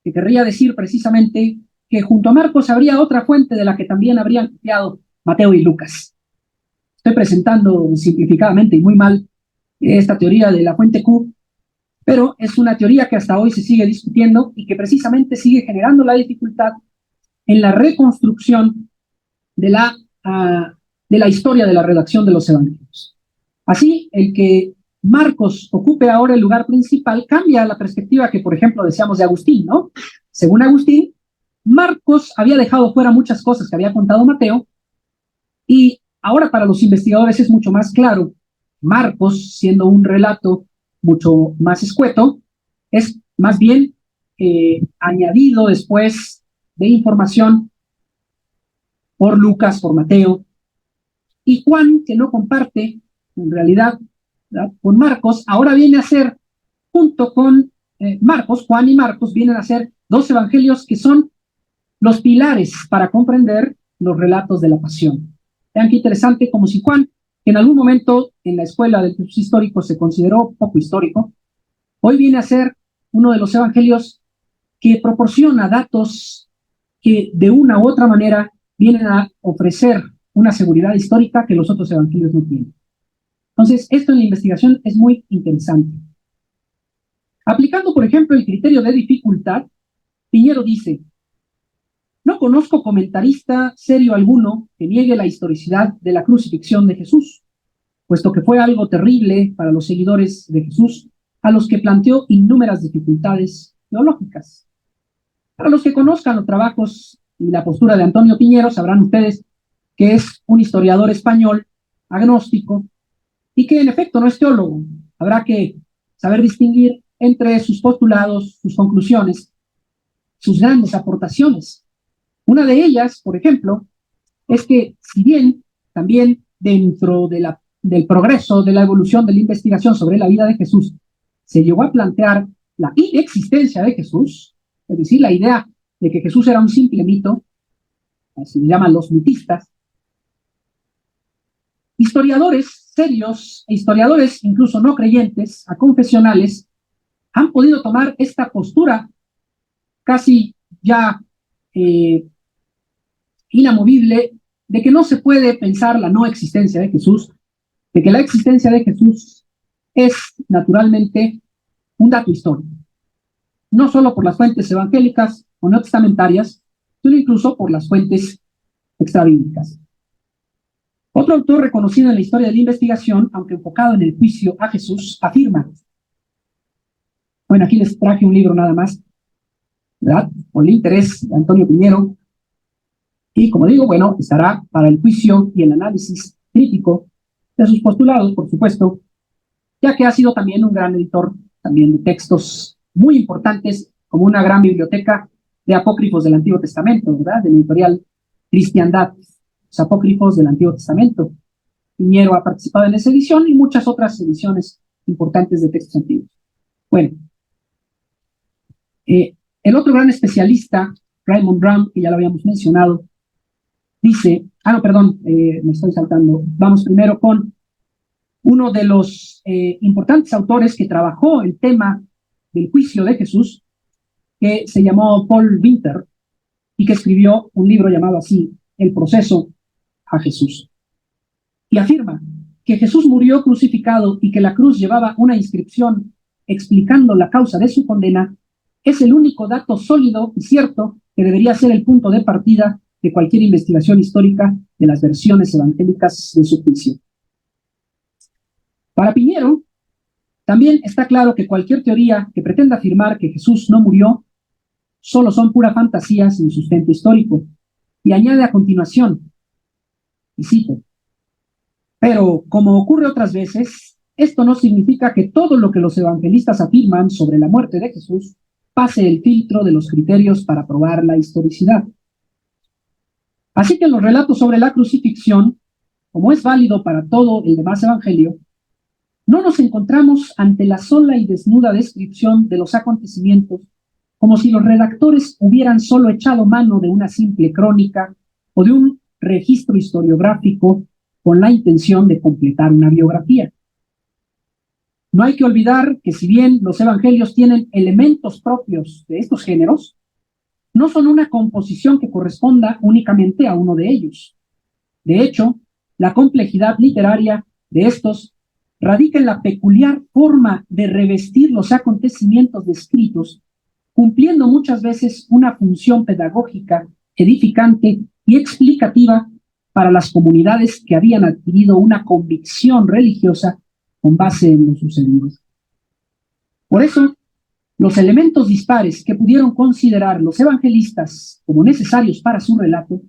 que querría decir precisamente que junto a Marcos habría otra fuente de la que también habrían copiado Mateo y Lucas. Estoy presentando simplificadamente y muy mal esta teoría de la fuente Q, pero es una teoría que hasta hoy se sigue discutiendo y que precisamente sigue generando la dificultad en la reconstrucción de la historia de la redacción de los evangelios. Así, el que Marcos ocupe ahora el lugar principal cambia la perspectiva que, por ejemplo, decíamos de Agustín, ¿no? Según Agustín, Marcos había dejado fuera muchas cosas que había contado Mateo y ahora para los investigadores es mucho más claro. Marcos, siendo un relato mucho más escueto, es más bien añadido después de información por Lucas, por Mateo, y Juan, que no comparte, en realidad, ¿verdad?, con Marcos, ahora viene a ser, junto con Marcos, Juan y Marcos vienen a ser dos evangelios que son los pilares para comprender los relatos de la pasión. Vean qué interesante, como si Juan, que en algún momento en la escuela de Jesús histórico se consideró poco histórico, hoy viene a ser uno de los evangelios que proporciona datos que de una u otra manera vienen a ofrecer una seguridad histórica que los otros evangelios no tienen. Entonces, esto en la investigación es muy interesante. Aplicando, por ejemplo, el criterio de dificultad, Piñero dice: no conozco comentarista serio alguno que niegue la historicidad de la crucifixión de Jesús, puesto que fue algo terrible para los seguidores de Jesús, a los que planteó innúmeras dificultades teológicas. Para los que conozcan los trabajos y la postura de Antonio Piñero, sabrán ustedes que es un historiador español, agnóstico, y que en efecto no es teólogo. Habrá que saber distinguir entre sus postulados, sus conclusiones, sus grandes aportaciones. Una de ellas, por ejemplo, es que si bien también dentro del progreso, de la evolución de la investigación sobre la vida de Jesús, se llegó a plantear la inexistencia de Jesús, es decir, la idea de que Jesús era un simple mito, así le llaman los mitistas, historiadores serios e historiadores incluso no creyentes, aconfesionales, han podido tomar esta postura casi ya inamovible de que no se puede pensar la no existencia de Jesús, de que la existencia de Jesús es naturalmente un dato histórico, no solo por las fuentes evangélicas o neotestamentarias, sino incluso por las fuentes extrabíblicas. Otro autor reconocido en la historia de la investigación, aunque enfocado en el juicio a Jesús, afirma, bueno, aquí les traje un libro nada más, ¿verdad? Por el interés de Antonio Piñero, y como digo, bueno, estará para el juicio y el análisis crítico de sus postulados, por supuesto, ya que ha sido también un gran editor también de textos muy importantes, como una gran biblioteca de apócrifos del Antiguo Testamento, ¿verdad? De la editorial Cristiandad, los apócrifos del Antiguo Testamento. Piñero ha participado en esa edición y muchas otras ediciones importantes de textos antiguos. Bueno, el otro gran especialista, Raymond Brown, que ya lo habíamos mencionado, dice, no, perdón, me estoy saltando. Vamos primero con uno de los importantes autores que trabajó el tema del juicio de Jesús, que se llamó Paul Winter, y que escribió un libro llamado así, El proceso a Jesús. Y afirma que Jesús murió crucificado y que la cruz llevaba una inscripción explicando la causa de su condena, es el único dato sólido y cierto que debería ser el punto de partida de cualquier investigación histórica de las versiones evangélicas de su juicio. Para Piñero, también está claro que cualquier teoría que pretenda afirmar que Jesús no murió solo son pura fantasía sin sustento histórico. Y añade a continuación, y cito, pero como ocurre otras veces, esto no significa que todo lo que los evangelistas afirman sobre la muerte de Jesús pase el filtro de los criterios para probar la historicidad. Así que en los relatos sobre la crucifixión, como es válido para todo el demás evangelio, no nos encontramos ante la sola y desnuda descripción de los acontecimientos, como si los redactores hubieran solo echado mano de una simple crónica o de un registro historiográfico con la intención de completar una biografía. No hay que olvidar que si bien los evangelios tienen elementos propios de estos géneros, no son una composición que corresponda únicamente a uno de ellos. De hecho, la complejidad literaria de estos radica en la peculiar forma de revestir los acontecimientos descritos, cumpliendo muchas veces una función pedagógica, edificante y explicativa para las comunidades que habían adquirido una convicción religiosa con base en lo sucedido. Por eso, los elementos dispares que pudieron considerar los evangelistas como necesarios para su relato,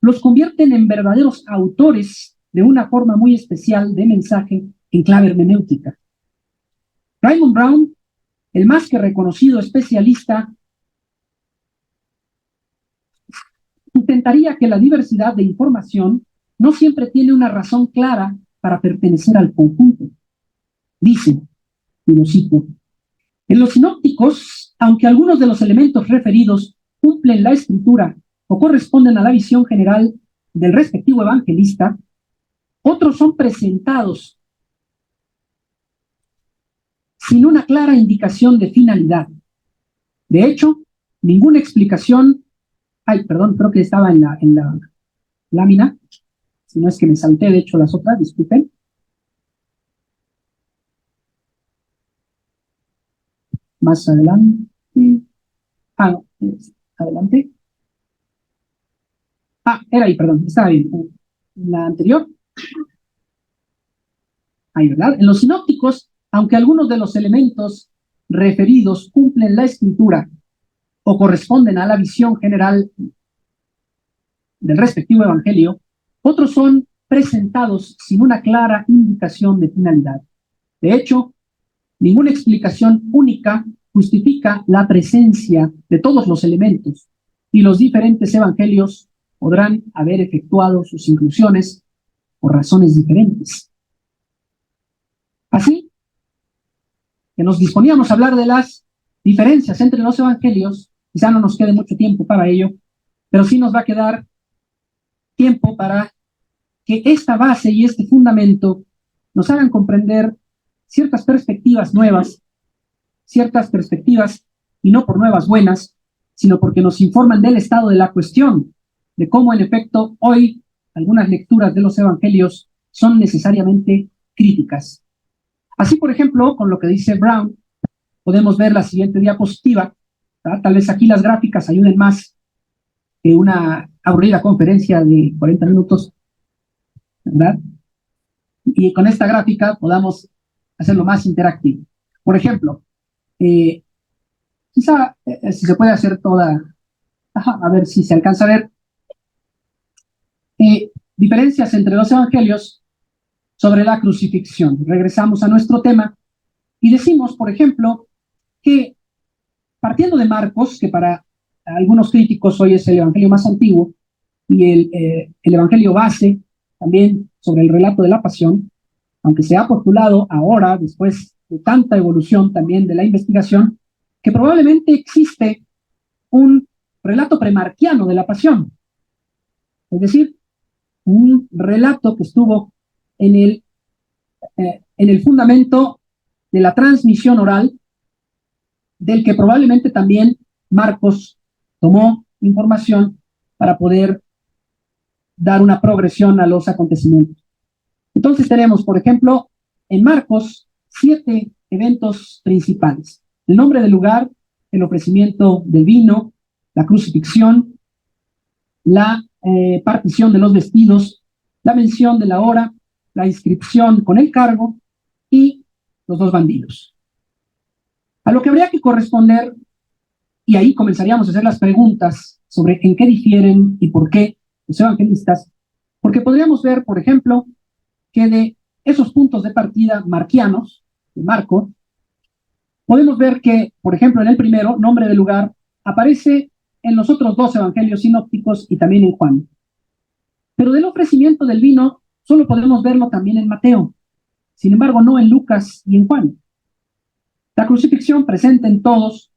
los convierten en verdaderos autores de una forma muy especial de mensaje en clave hermenéutica. Raymond Brown, el más que reconocido especialista, sustentaría que la diversidad de información no siempre tiene una razón clara para pertenecer al conjunto. Dice, y lo cito, en los sinópticos, aunque algunos de los elementos referidos cumplen la escritura o corresponden a la visión general del respectivo evangelista, otros son presentados sin una clara indicación de finalidad. De hecho, ninguna explicación, creo que estaba en la lámina, si no es que me salté, de hecho, las otras, disculpen. Más adelante. No, adelante. Era ahí, perdón, estaba bien. La anterior. Ahí, ¿verdad? En los sinópticos, aunque algunos de los elementos referidos cumplen la escritura o corresponden a la visión general del respectivo evangelio, otros son presentados sin una clara indicación de finalidad. De hecho, ninguna explicación única justifica la presencia de todos los elementos, y los diferentes evangelios podrán haber efectuado sus inclusiones por razones diferentes. Así que nos disponíamos a hablar de las diferencias entre los evangelios, quizá no nos quede mucho tiempo para ello, pero sí nos va a quedar tiempo para que esta base y este fundamento nos hagan comprender ciertas perspectivas nuevas, ciertas perspectivas, y no por nuevas buenas, sino porque nos informan del estado de la cuestión, de cómo en efecto hoy algunas lecturas de los evangelios son necesariamente críticas. Así, por ejemplo, con lo que dice Brown, podemos ver la siguiente diapositiva, ¿verdad? Tal vez aquí las gráficas ayuden más que una aburrida conferencia de 40 minutos. ¿verdad? Y con esta gráfica podamos hacerlo más interactivo. Por ejemplo, quizá si se puede hacer toda, a ver si se alcanza a ver, diferencias entre los evangelios sobre la crucifixión. Regresamos a nuestro tema y decimos, por ejemplo, que partiendo de Marcos, que para algunos críticos hoy es el evangelio más antiguo, y el evangelio base también sobre el relato de la pasión, aunque se ha postulado ahora, después de tanta evolución también de la investigación, que probablemente existe un relato premarquiano de la pasión, es decir, un relato que estuvo en el fundamento de la transmisión oral, del que probablemente también Marcos tomó información para poder dar una progresión a los acontecimientos. Entonces tenemos, por ejemplo, en Marcos, 7 eventos principales. El nombre del lugar, el ofrecimiento del vino, la crucifixión, la partición de los vestidos, la mención de la hora, la inscripción con el cargo y los 2 bandidos. A lo que habría que corresponder, y ahí comenzaríamos a hacer las preguntas sobre en qué difieren y por qué los evangelistas, porque podríamos ver, por ejemplo, que de esos puntos de partida marquianos, de Marco, podemos ver que, por ejemplo, en el primero, nombre del lugar, aparece en los otros 2 evangelios sinópticos y también en Juan. Pero del ofrecimiento del vino, solo podemos verlo también en Mateo, sin embargo, no en Lucas y en Juan. La crucifixión presente en todos,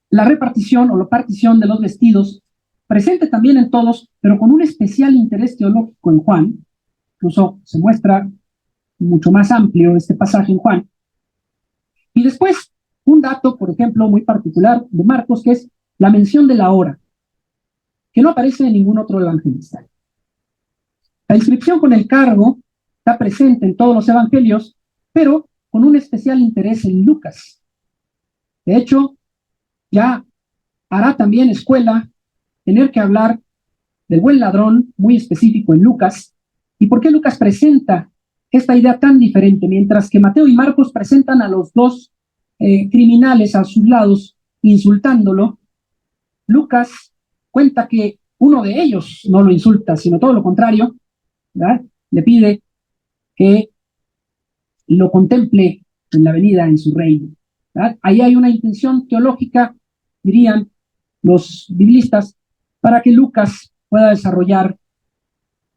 la repartición o la partición de los vestidos, presente también en todos, pero con un especial interés teológico en Juan. Incluso se muestra mucho más amplio este pasaje en Juan. Y después, un dato, por ejemplo, muy particular de Marcos, que es la mención de la hora, que no aparece en ningún otro evangelista. La inscripción con el cargo está presente en todos los evangelios, pero con un especial interés en Lucas. De hecho, ya hará también escuela tener que hablar del buen ladrón, muy específico en Lucas. ¿Y por qué Lucas presenta esta idea tan diferente? Mientras que Mateo y Marcos presentan a los 2 criminales a sus lados, insultándolo, Lucas cuenta que uno de ellos no lo insulta, sino todo lo contrario, ¿verdad? Le pide que lo contemple en la venida en su reino, ¿verdad? Ahí hay una intención teológica, dirían los biblistas, para que Lucas pueda desarrollar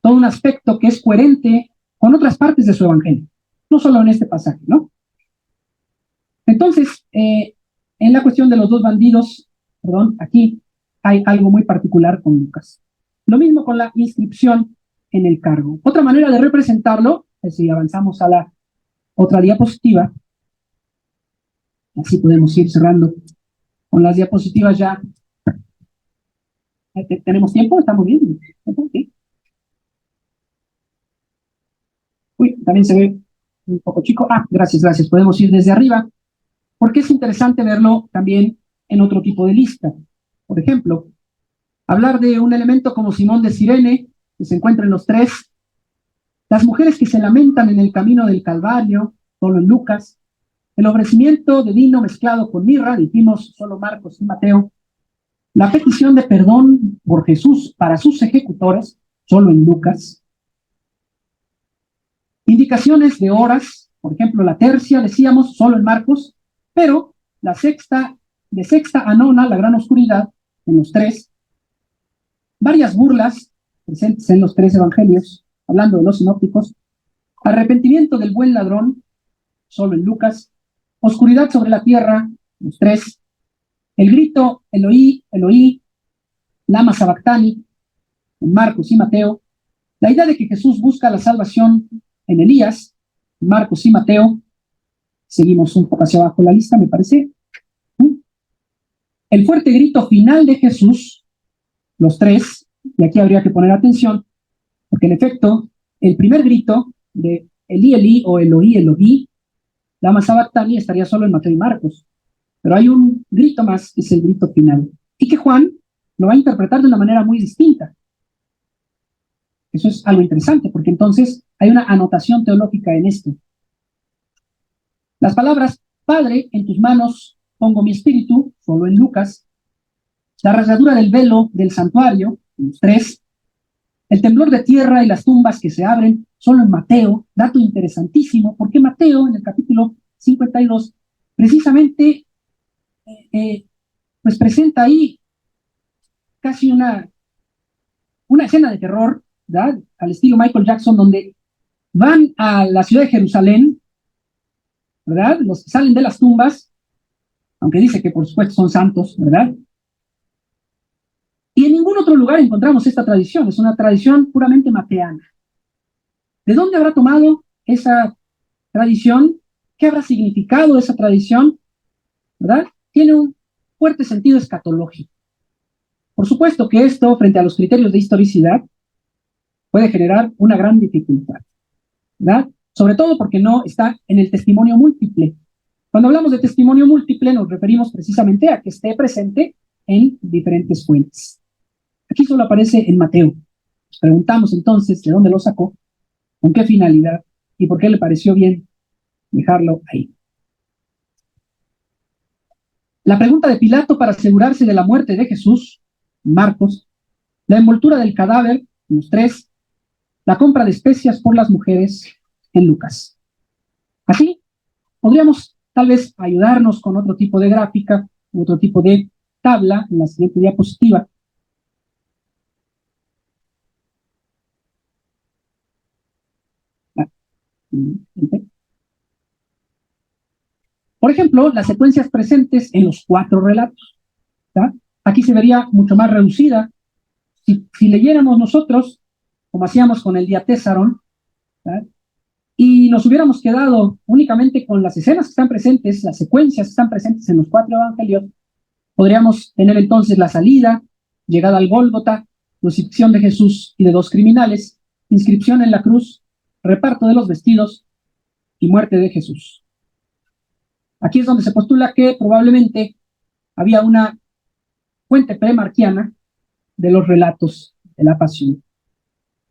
todo un aspecto que es coherente con otras partes de su evangelio, no solo en este pasaje, ¿no? Entonces, en la cuestión de los 2 bandidos, perdón, aquí hay algo muy particular con Lucas. Lo mismo con la inscripción en el cargo. Otra manera de representarlo, es si avanzamos a la otra diapositiva, así podemos ir cerrando con las diapositivas ya. ¿Tenemos tiempo? ¿Estamos bien? ¿Sí? Uy, también se ve un poco chico. Gracias. Podemos ir desde arriba, porque es interesante verlo también en otro tipo de lista. Por ejemplo, hablar de un elemento como Simón de Cirene, que se encuentra en los 3, las mujeres que se lamentan en el camino del Calvario, solo en Lucas, el ofrecimiento de vino mezclado con mirra, dijimos solo Marcos y Mateo, la petición de perdón por Jesús para sus ejecutores, solo en Lucas, indicaciones de horas, por ejemplo, la tercia, decíamos, solo en Marcos, pero la sexta, de sexta a nona, la gran oscuridad, en los 3, varias burlas presentes en los 3 evangelios, hablando de los sinópticos, arrepentimiento del buen ladrón, solo en Lucas, oscuridad sobre la tierra, los 3, el grito Eloí, Eloí, lama sabactani, en Marcos y Mateo, la idea de que Jesús busca la salvación en Elías, en Marcos y Mateo, seguimos un poco hacia abajo la lista, me parece, el fuerte grito final de Jesús, los 3, y aquí habría que poner atención, porque en efecto, el primer grito de Elí, Elí o Eloí, Eloí, lama sabactani, estaría solo en Mateo y Marcos, pero hay un grito más, que es el grito final, y que Juan lo va a interpretar de una manera muy distinta. Eso es algo interesante, porque entonces hay una anotación teológica en esto. Las palabras, Padre, en tus manos pongo mi espíritu, solo en Lucas. La rasgadura del velo del santuario, en los 3. El temblor de tierra y las tumbas que se abren, solo en Mateo. Dato interesantísimo, porque Mateo, en el capítulo 52, precisamente, pues presenta ahí casi una escena de terror, ¿verdad? Al estilo Michael Jackson, donde van a la ciudad de Jerusalén, ¿verdad? Los que salen de las tumbas, aunque dice que por supuesto son santos, ¿verdad? Y en ningún otro lugar encontramos esta tradición, es una tradición puramente mateana. ¿De dónde habrá tomado esa tradición? ¿Qué habrá significado esa tradición? ¿Verdad? Tiene un fuerte sentido escatológico. Por supuesto que esto, frente a los criterios de historicidad, puede generar una gran dificultad, ¿verdad? Sobre todo porque no está en el testimonio múltiple. Cuando hablamos de testimonio múltiple, nos referimos precisamente a que esté presente en diferentes fuentes. Aquí solo aparece en Mateo. Nos preguntamos entonces de dónde lo sacó, con qué finalidad y por qué le pareció bien dejarlo ahí. La pregunta de Pilato para asegurarse de la muerte de Jesús, Marcos. La envoltura del cadáver, en los 3. La compra de especias por las mujeres, en Lucas. Así, podríamos tal vez ayudarnos con otro tipo de gráfica, otro tipo de tabla en la siguiente diapositiva. Por ejemplo, las secuencias presentes en los 4 relatos. ¿tá? Aquí se vería mucho más reducida. Si leyéramos nosotros, como hacíamos con el Diatésaron, y nos hubiéramos quedado únicamente con las escenas que están presentes, las secuencias que están presentes en los 4 evangelios, podríamos tener entonces la salida, llegada al Gólgota, crucifixión de Jesús y de 2 criminales, inscripción en la cruz, reparto de los vestidos y muerte de Jesús. Aquí es donde se postula que probablemente había una fuente premarquiana de los relatos de la pasión.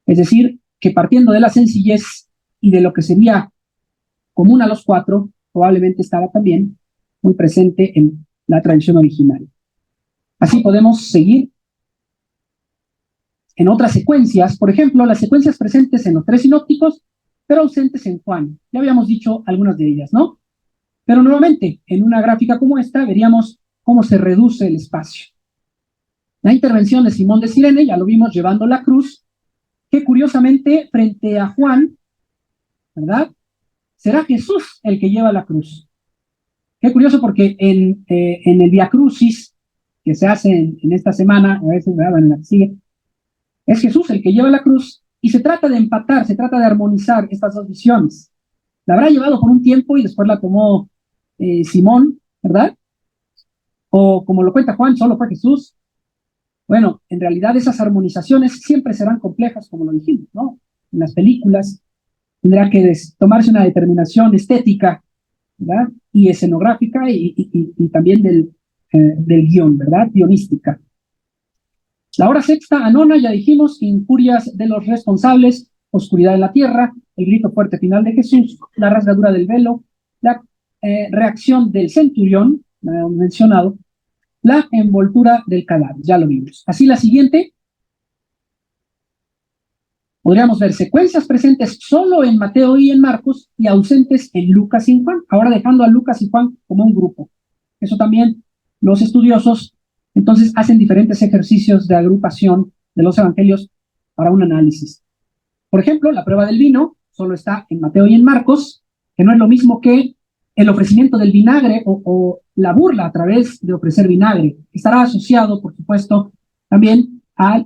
Es decir, que partiendo de la sencillez y de lo que sería común a los 4, probablemente estaba también muy presente en la tradición original. Así podemos seguir en otras secuencias, por ejemplo, las secuencias presentes en los 3 sinópticos, pero ausentes en Juan. Ya habíamos dicho algunas de ellas, ¿no? Pero nuevamente, en una gráfica como esta, veríamos cómo se reduce el espacio. La intervención de Simón de Cirene, ya lo vimos llevando la cruz, que curiosamente, frente a Juan, ¿verdad? Será Jesús el que lleva la cruz. Qué curioso porque en el Via Crucis, que se hace en esta semana, a veces, ¿verdad? En la que sigue, es Jesús el que lleva la cruz y se trata de empatar, se trata de armonizar estas 2 visiones. La habrá llevado por un tiempo y después la tomó Simón, ¿verdad? O como lo cuenta Juan, solo fue Jesús. Bueno, en realidad esas armonizaciones siempre serán complejas, como lo dijimos, ¿no? En las películas tendrá que tomarse una determinación estética, ¿verdad? Y escenográfica y también del guión, ¿verdad? Guionística. La hora sexta a nona, ya dijimos, injurias de los responsables, oscuridad en la tierra, el grito fuerte final de Jesús, la rasgadura del velo, la reacción del centurión, mencionado, la envoltura del cadáver, ya lo vimos. Así la siguiente, podríamos ver secuencias presentes solo en Mateo y en Marcos y ausentes en Lucas y en Juan, ahora dejando a Lucas y Juan como un grupo. Eso también los estudiosos entonces hacen diferentes ejercicios de agrupación de los evangelios para un análisis. Por ejemplo, la prueba del vino solo está en Mateo y en Marcos, que no es lo mismo que el ofrecimiento del vinagre o la burla a través de ofrecer vinagre. Estará asociado, por supuesto, también a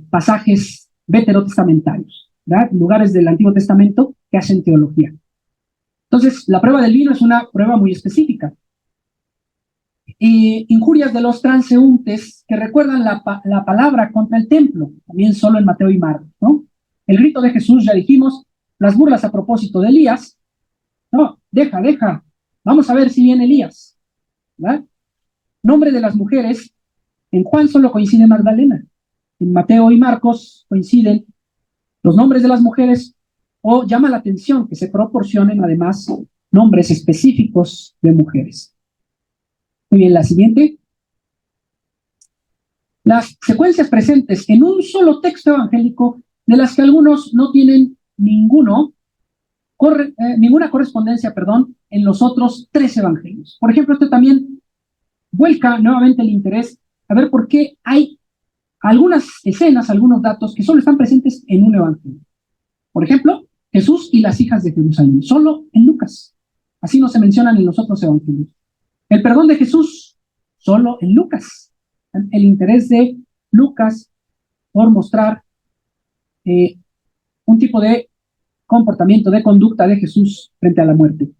pasajes veterotestamentarios, ¿verdad? Lugares del Antiguo Testamento que hacen teología. Entonces, la prueba del vino es una prueba muy específica. Injurias de los transeúntes que recuerdan la palabra contra el templo, también solo en Mateo y Marcos, ¿no? El grito de Jesús, ya dijimos, las burlas a propósito de Elías, no, deja, vamos a ver si viene Elías, ¿verdad? Nombre de las mujeres, en Juan solo coincide Magdalena, en Mateo y Marcos coinciden los nombres de las mujeres, o llama la atención que se proporcionen además nombres específicos de mujeres. Muy bien, la siguiente. Las secuencias presentes en un solo texto evangélico, de las que algunos no tienen ninguna correspondencia, en los otros 3 evangelios. Por ejemplo, esto también vuelca nuevamente el interés a ver por qué hay algunas escenas, algunos datos que solo están presentes en un evangelio. Por ejemplo, Jesús y las hijas de Jerusalén, solo en Lucas. Así no se mencionan en los otros evangelios. El perdón de Jesús, solo en Lucas. El interés de Lucas por mostrar un tipo de comportamiento, de conducta de Jesús frente a la muerte.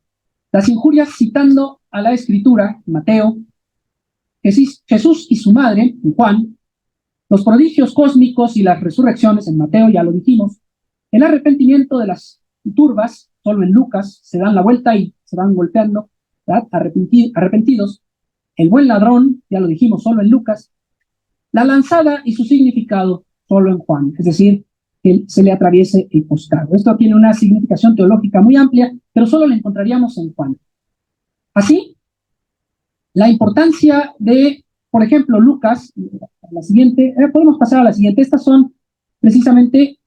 Las injurias citando a la Escritura, Mateo, Jesús y su madre, en Juan, los prodigios cósmicos y las resurrecciones, en Mateo ya lo dijimos, el arrepentimiento de las turbas, solo en Lucas, se dan la vuelta y se van golpeando, ¿verdad? Arrepentidos. El buen ladrón, ya lo dijimos, solo en Lucas. La lanzada y su significado, solo en Juan, es decir, que se le atraviese el costado. Esto tiene una significación teológica muy amplia, pero solo la encontraríamos en Juan. Así, la importancia de, por ejemplo, Lucas, la siguiente, podemos pasar a la siguiente. Estas son precisamente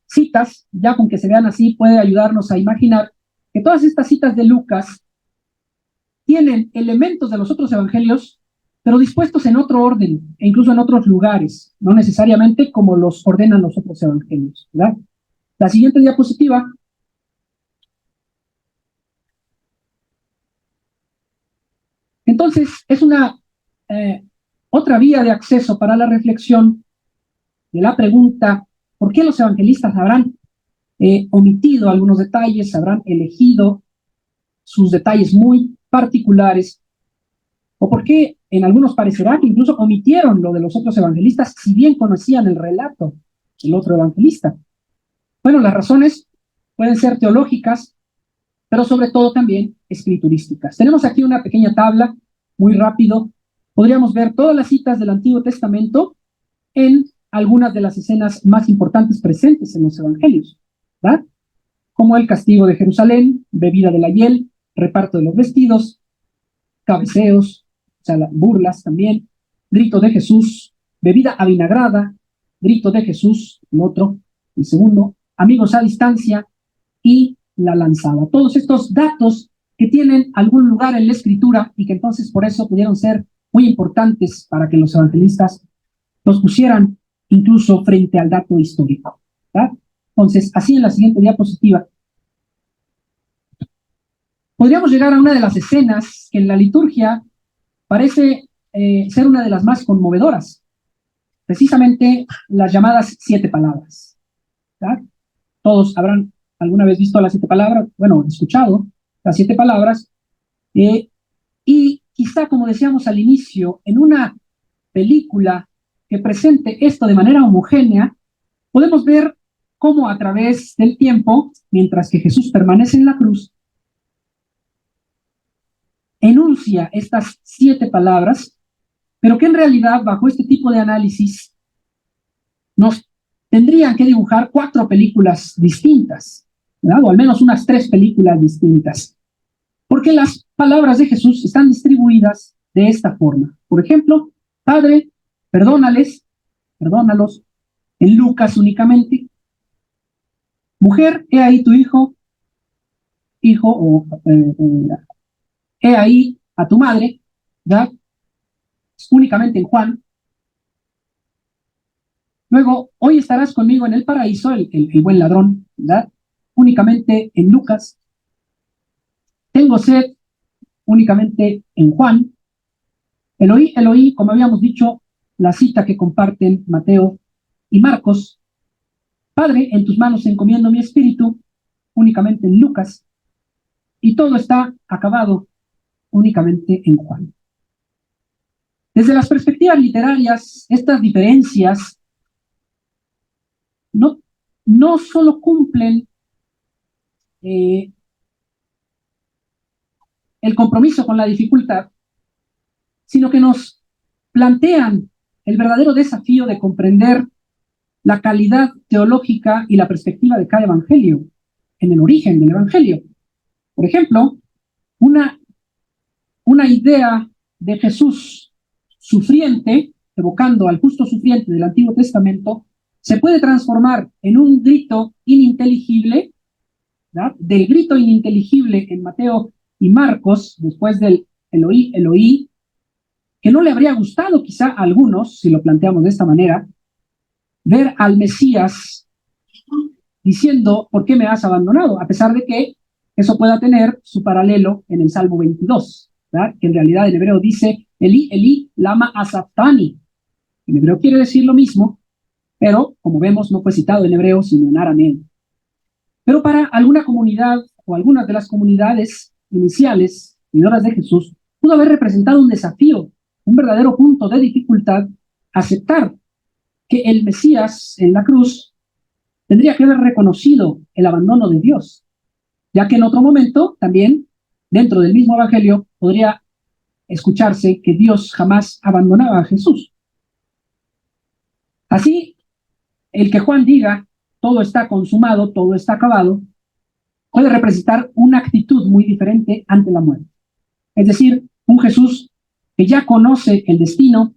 citas, ya con que se vean así puede ayudarnos a imaginar que todas estas citas de Lucas tienen elementos de los otros evangelios, pero dispuestos en otro orden e incluso en otros lugares, no necesariamente como los ordenan los otros evangelios, ¿verdad? La siguiente diapositiva. Entonces, es una otra vía de acceso para la reflexión de la pregunta: ¿por qué los evangelistas habrán omitido algunos detalles, habrán elegido sus detalles muy particulares? ¿O por qué en algunos parecerá que incluso omitieron lo de los otros evangelistas, si bien conocían el relato del otro evangelista? Bueno, las razones pueden ser teológicas, pero sobre todo también escriturísticas. Tenemos aquí una pequeña tabla, muy rápido. Podríamos ver todas las citas del Antiguo Testamento en algunas de las escenas más importantes presentes en los evangelios, ¿verdad? Como el castigo de Jerusalén, bebida de la hiel, reparto de los vestidos, cabeceos, o sea, burlas también, grito de Jesús, bebida avinagrada, grito de Jesús, el otro, el segundo, amigos a distancia y la lanzada. Todos estos datos que tienen algún lugar en la escritura y que entonces por eso pudieron ser muy importantes para que los evangelistas los pusieran incluso frente al dato histórico, ¿verdad? Entonces, así en la siguiente diapositiva, podríamos llegar a una de las escenas que en la liturgia parece ser una de las más conmovedoras, precisamente las llamadas 7 palabras, ¿verdad? Todos habrán alguna vez visto las 7 palabras, bueno, escuchado las 7 palabras, y quizá, como decíamos al inicio, en una película que presente esto de manera homogénea, podemos ver cómo a través del tiempo, mientras que Jesús permanece en la cruz, enuncia estas 7 palabras, pero que en realidad, bajo este tipo de análisis, nos tendrían que dibujar 4 películas distintas, ¿verdad? O al menos unas 3 películas distintas, porque las palabras de Jesús están distribuidas de esta forma. Por ejemplo, Padre, perdónalos, en Lucas únicamente. Mujer, he ahí tu hijo, o he ahí a tu madre, ¿verdad? Únicamente en Juan. Luego, hoy estarás conmigo en el paraíso, el buen ladrón, ¿verdad? Únicamente en Lucas. Tengo sed, únicamente en Juan. Eloí, Eloí, como habíamos dicho, la cita que comparten Mateo y Marcos. Padre, en tus manos encomiendo mi espíritu, únicamente en Lucas. Y todo está acabado únicamente en Juan. Desde las perspectivas literarias, estas diferencias no solo cumplen el compromiso con la dificultad, sino que nos plantean el verdadero desafío de comprender la calidad teológica y la perspectiva de cada evangelio, en el origen del evangelio. Por ejemplo, una idea de Jesús sufriente, evocando al justo sufriente del Antiguo Testamento, se puede transformar en un grito ininteligible, ¿verdad? Del grito ininteligible en Mateo y Marcos, después del Eloí, Eloí, que no le habría gustado quizá a algunos, si lo planteamos de esta manera, ver al Mesías diciendo, ¿por qué me has abandonado? A pesar de que eso pueda tener su paralelo en el Salmo 22, ¿verdad? Que en realidad en hebreo dice, Eli, Eli, lama asabtani. En hebreo quiere decir lo mismo, pero como vemos no fue citado en hebreo, sino en arameo. Pero para alguna comunidad o algunas de las comunidades iniciales, seguidoras de Jesús, pudo haber representado un desafío, un verdadero punto de dificultad, aceptar que el Mesías en la cruz tendría que haber reconocido el abandono de Dios, ya que en otro momento también, dentro del mismo evangelio, podría escucharse que Dios jamás abandonaba a Jesús. Así, el que Juan diga, todo está consumado, todo está acabado, puede representar una actitud muy diferente ante la muerte. Es decir, un Jesús que ya conoce el destino,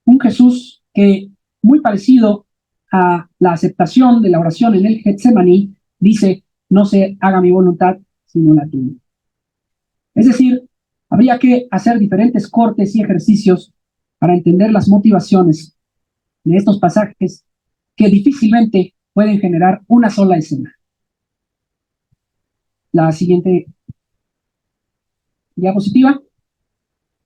un Jesús que, muy parecido a la aceptación de la oración en el Getsemaní, dice, no se haga mi voluntad, sino la tuya. Es decir, habría que hacer diferentes cortes y ejercicios para entender las motivaciones de estos pasajes que difícilmente pueden generar una sola escena. La siguiente diapositiva.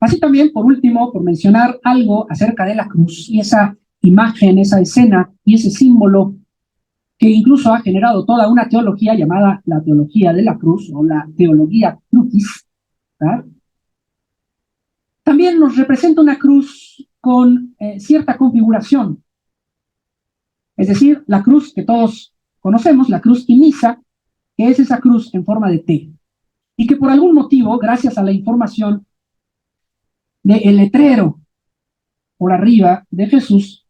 Así también, por último, por mencionar algo acerca de la cruz y esa imagen, esa escena y ese símbolo que incluso ha generado toda una teología llamada la teología de la cruz o la teología crucis, ¿verdad? También nos representa una cruz con cierta configuración. Es decir, la cruz que todos conocemos, la cruz inicia, que es esa cruz en forma de T. Y que por algún motivo, gracias a la información del letrero por arriba de Jesús,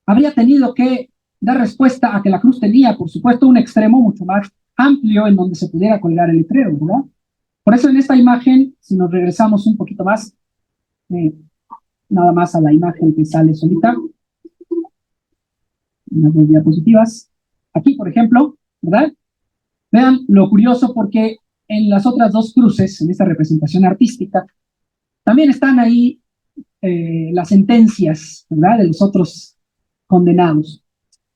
habría tenido que dar respuesta a que la cruz tenía, por supuesto, un extremo mucho más amplio en donde se pudiera colgar el letrero, ¿verdad? Por eso en esta imagen, si nos regresamos un poquito más, nada más a la imagen que sale solita, unas dos diapositivas, aquí por ejemplo, ¿verdad? Vean lo curioso porque en las otras dos cruces, en esta representación artística, también están ahí las sentencias, ¿verdad? De los otros condenados.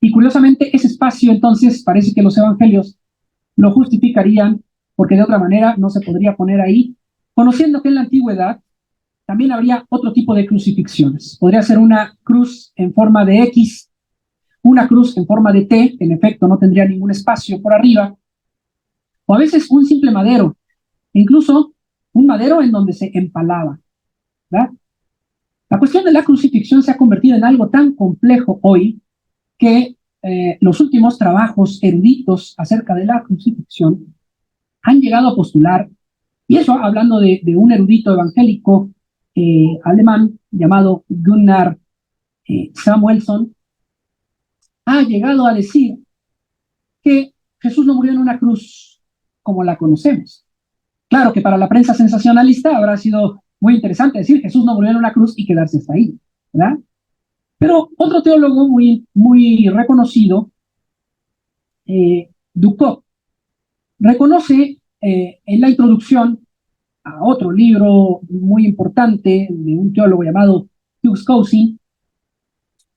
Y curiosamente ese espacio entonces parece que los evangelios lo justificarían porque de otra manera no se podría poner ahí, conociendo que en la antigüedad también habría otro tipo de crucifixiones. Podría ser una cruz en forma de X, una cruz en forma de T, en efecto no tendría ningún espacio por arriba, o a veces un simple madero, incluso un madero en donde se empalaba, ¿verdad? La cuestión de la crucifixión se ha convertido en algo tan complejo hoy que los últimos trabajos eruditos acerca de la crucifixión han llegado a postular, y eso hablando de un erudito evangélico alemán llamado Gunnar Samuelson, ha llegado a decir que Jesús no murió en una cruz como la conocemos. Claro que para la prensa sensacionalista habrá sido muy interesante decir Jesús no murió en una cruz y quedarse hasta ahí, ¿verdad? Pero otro teólogo muy reconocido, Ducot, reconoce en la introducción a otro libro muy importante de un teólogo llamado Hughes Cousin,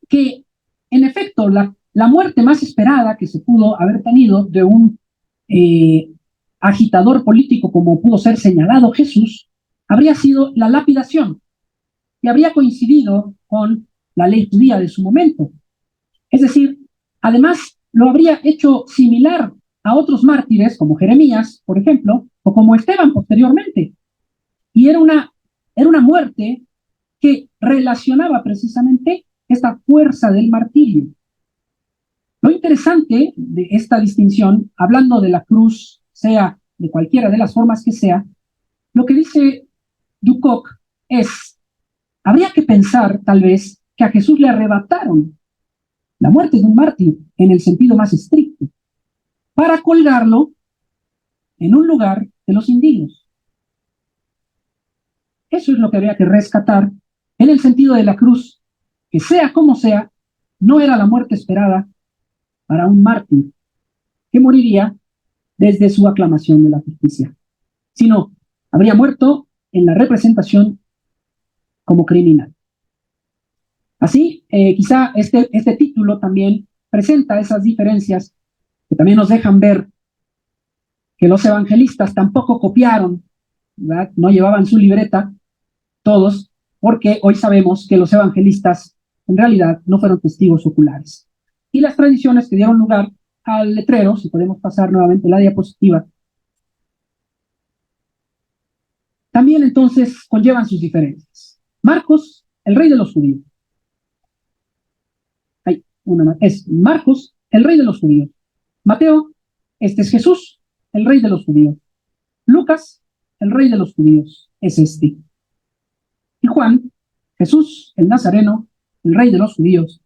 que en efecto la muerte más esperada que se pudo haber tenido de un agitador político como pudo ser señalado Jesús, habría sido la lapidación y habría coincidido con la ley judía de su momento. Es decir, además lo habría hecho similar a otros mártires como Jeremías, por ejemplo, o como Esteban posteriormente. Y era una muerte que relacionaba precisamente esta fuerza del martirio. Lo interesante de esta distinción, hablando de la cruz, sea de cualquiera de las formas que sea, lo que dice Ducot es, habría que pensar tal vez que a Jesús le arrebataron la muerte de un mártir en el sentido más estricto, para colgarlo en un lugar de los indignos. Eso es lo que había que rescatar en el sentido de la cruz, que sea como sea, no era la muerte esperada para un mártir que moriría desde su aclamación de la justicia, sino habría muerto en la representación como criminal. Así, quizá este título también presenta esas diferencias que también nos dejan ver que los evangelistas tampoco copiaron, ¿verdad? No llevaban su libreta todos, porque hoy sabemos que los evangelistas en realidad no fueron testigos oculares. Y las tradiciones que dieron lugar al letrero, si podemos pasar nuevamente la diapositiva, también entonces conllevan sus diferencias. Marcos, el rey de los judíos. Hay una más. Es Marcos, el rey de los judíos. Mateo, este es Jesús, el rey de los judíos. Lucas, el rey de los judíos, es este. Y Juan, Jesús, el Nazareno, el rey de los judíos.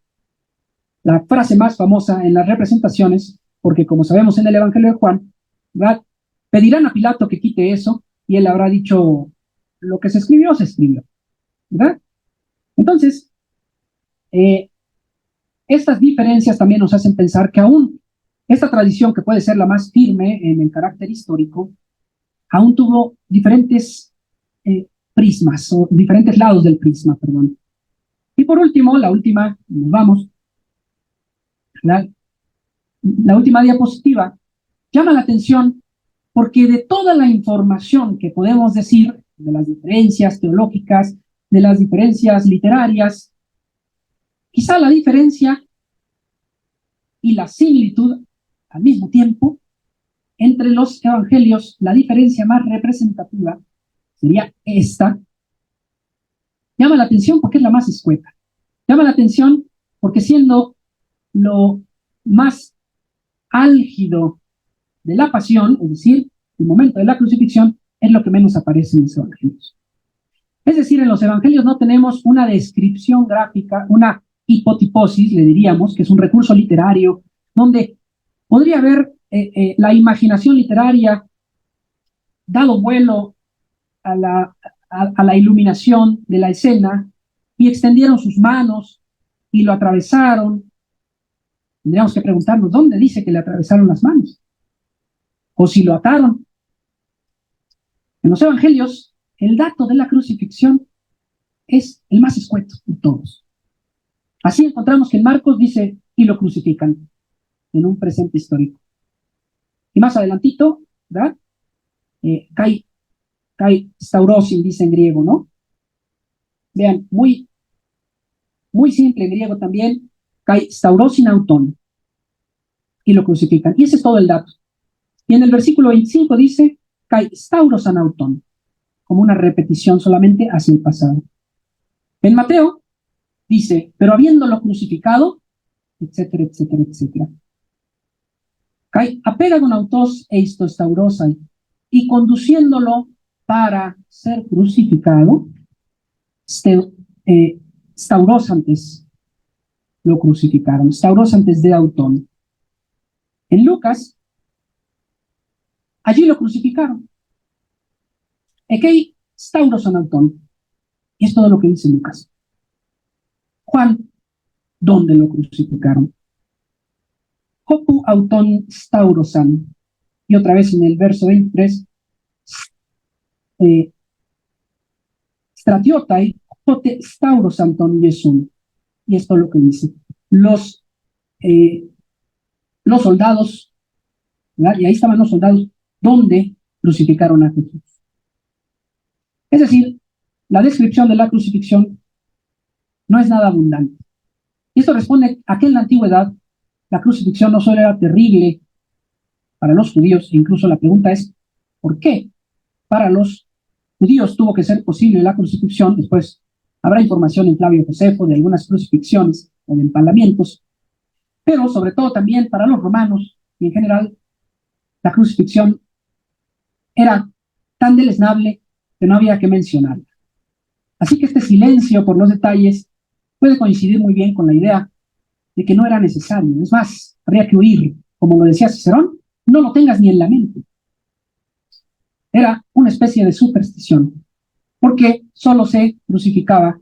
La frase más famosa en las representaciones, porque como sabemos en el Evangelio de Juan, ¿verdad? Pedirán a Pilato que quite eso, y él habrá dicho, lo que se escribió, ¿verdad? Entonces, estas diferencias también nos hacen pensar que aún esta tradición, que puede ser la más firme en el carácter histórico, aún tuvo diferentes prismas, o diferentes lados del prisma, perdón. Y por último, la última, nos vamos, la última diapositiva, llama la atención porque de toda la información que podemos decir, de las diferencias teológicas, de las diferencias literarias, quizá la diferencia y la similitud al mismo tiempo entre los evangelios, la diferencia más representativa sería esta. Llama la atención porque es la más escueta. Llama la atención porque siendo lo más álgido de la pasión, es decir, el momento de la crucifixión, es lo que menos aparece en los evangelios. Es decir, en los evangelios no tenemos una descripción gráfica, una hipotiposis, le diríamos, que es un recurso literario, donde podría haber la imaginación literaria dado vuelo a la iluminación de la escena y extendieron sus manos y lo atravesaron. Tendríamos que preguntarnos, ¿dónde dice que le atravesaron las manos? O si lo ataron. En los evangelios, el dato de la crucifixión es el más escueto de todos. Así encontramos que en Marcos dice, y lo crucifican, en un presente histórico. Y más adelantito, ¿verdad? Kai staurosin, dice en griego, ¿no? Vean, muy simple en griego también, kai staurosin auton, y lo crucifican. Y ese es todo el dato. Y en el versículo 25 dice, kai staurosan auton, como una repetición solamente hacia el pasado. En Mateo dice, pero habiéndolo crucificado, etcétera, etcétera, etcétera. Kai apegadon autos eisto staurosai, y conduciéndolo para ser crucificado, staurosantes lo crucificaron, staurosantes de autón. En Lucas, allí lo crucificaron. Ekei staurosan autón. Y es todo lo que dice Lucas. Juan, ¿dónde lo crucificaron? Hopu auton staurosan. Y otra vez en el verso 23, stratiotai hote staurosanton Jesum. Y esto es lo que dice. Los soldados, ¿verdad? Y ahí estaban los soldados, ¿dónde crucificaron a Jesús? Es decir, la descripción de la crucifixión no es nada abundante. Y esto responde a que en la antigüedad la crucifixión no solo era terrible para los judíos, e incluso la pregunta es, ¿por qué para los judíos tuvo que ser posible la crucifixión? Después habrá información en Flavio Josefo de algunas crucifixiones o de empalamientos, pero sobre todo también para los romanos y en general la crucifixión era tan deleznable que no había que mencionarla. Así que este silencio por los detalles puede coincidir muy bien con la idea de que no era necesario. Es más, habría que huir, como lo decía Cicerón, no lo tengas ni en la mente. Era una especie de superstición, porque solo se crucificaba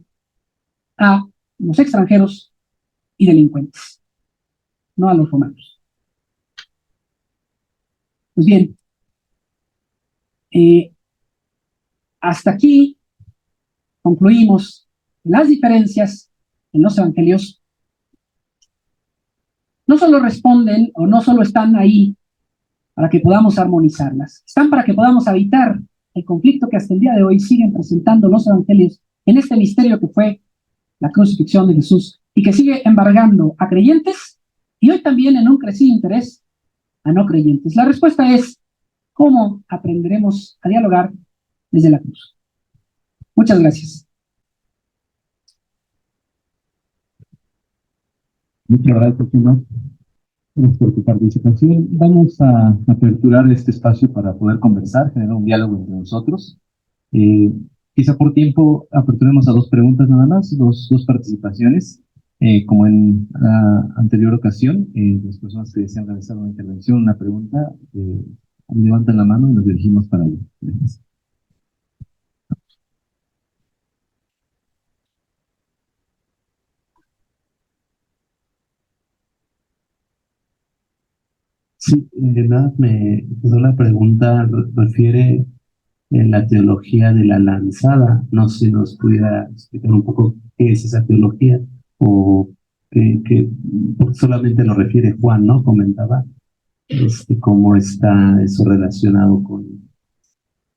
a los extranjeros y delincuentes, no a los romanos. Pues bien, hasta aquí concluimos las diferencias en los evangelios. No solo responden o no solo están ahí para que podamos armonizarlas, están para que podamos evitar el conflicto que hasta el día de hoy siguen presentando los evangelios en este misterio que fue la crucifixión de Jesús y que sigue embargando a creyentes y hoy también en un crecido interés a no creyentes. La respuesta es: ¿cómo aprenderemos a dialogar desde la cruz? Muchas gracias. Muchas gracias, Iván. Gracias por tu participación. Vamos a aperturar este espacio para poder conversar, generar un diálogo entre nosotros. Quizá por tiempo aperturemos a dos preguntas nada más, dos participaciones. Como en la anterior ocasión, las personas que desean realizar una intervención, una pregunta, levantan la mano y nos dirigimos para allá. Gracias. Sí, nada, me quedó la pregunta, refiere en la teología de la lanzada. No sé si nos pudiera explicar un poco qué es esa teología o porque solamente lo refiere Juan, ¿no? Comentaba cómo está eso relacionado con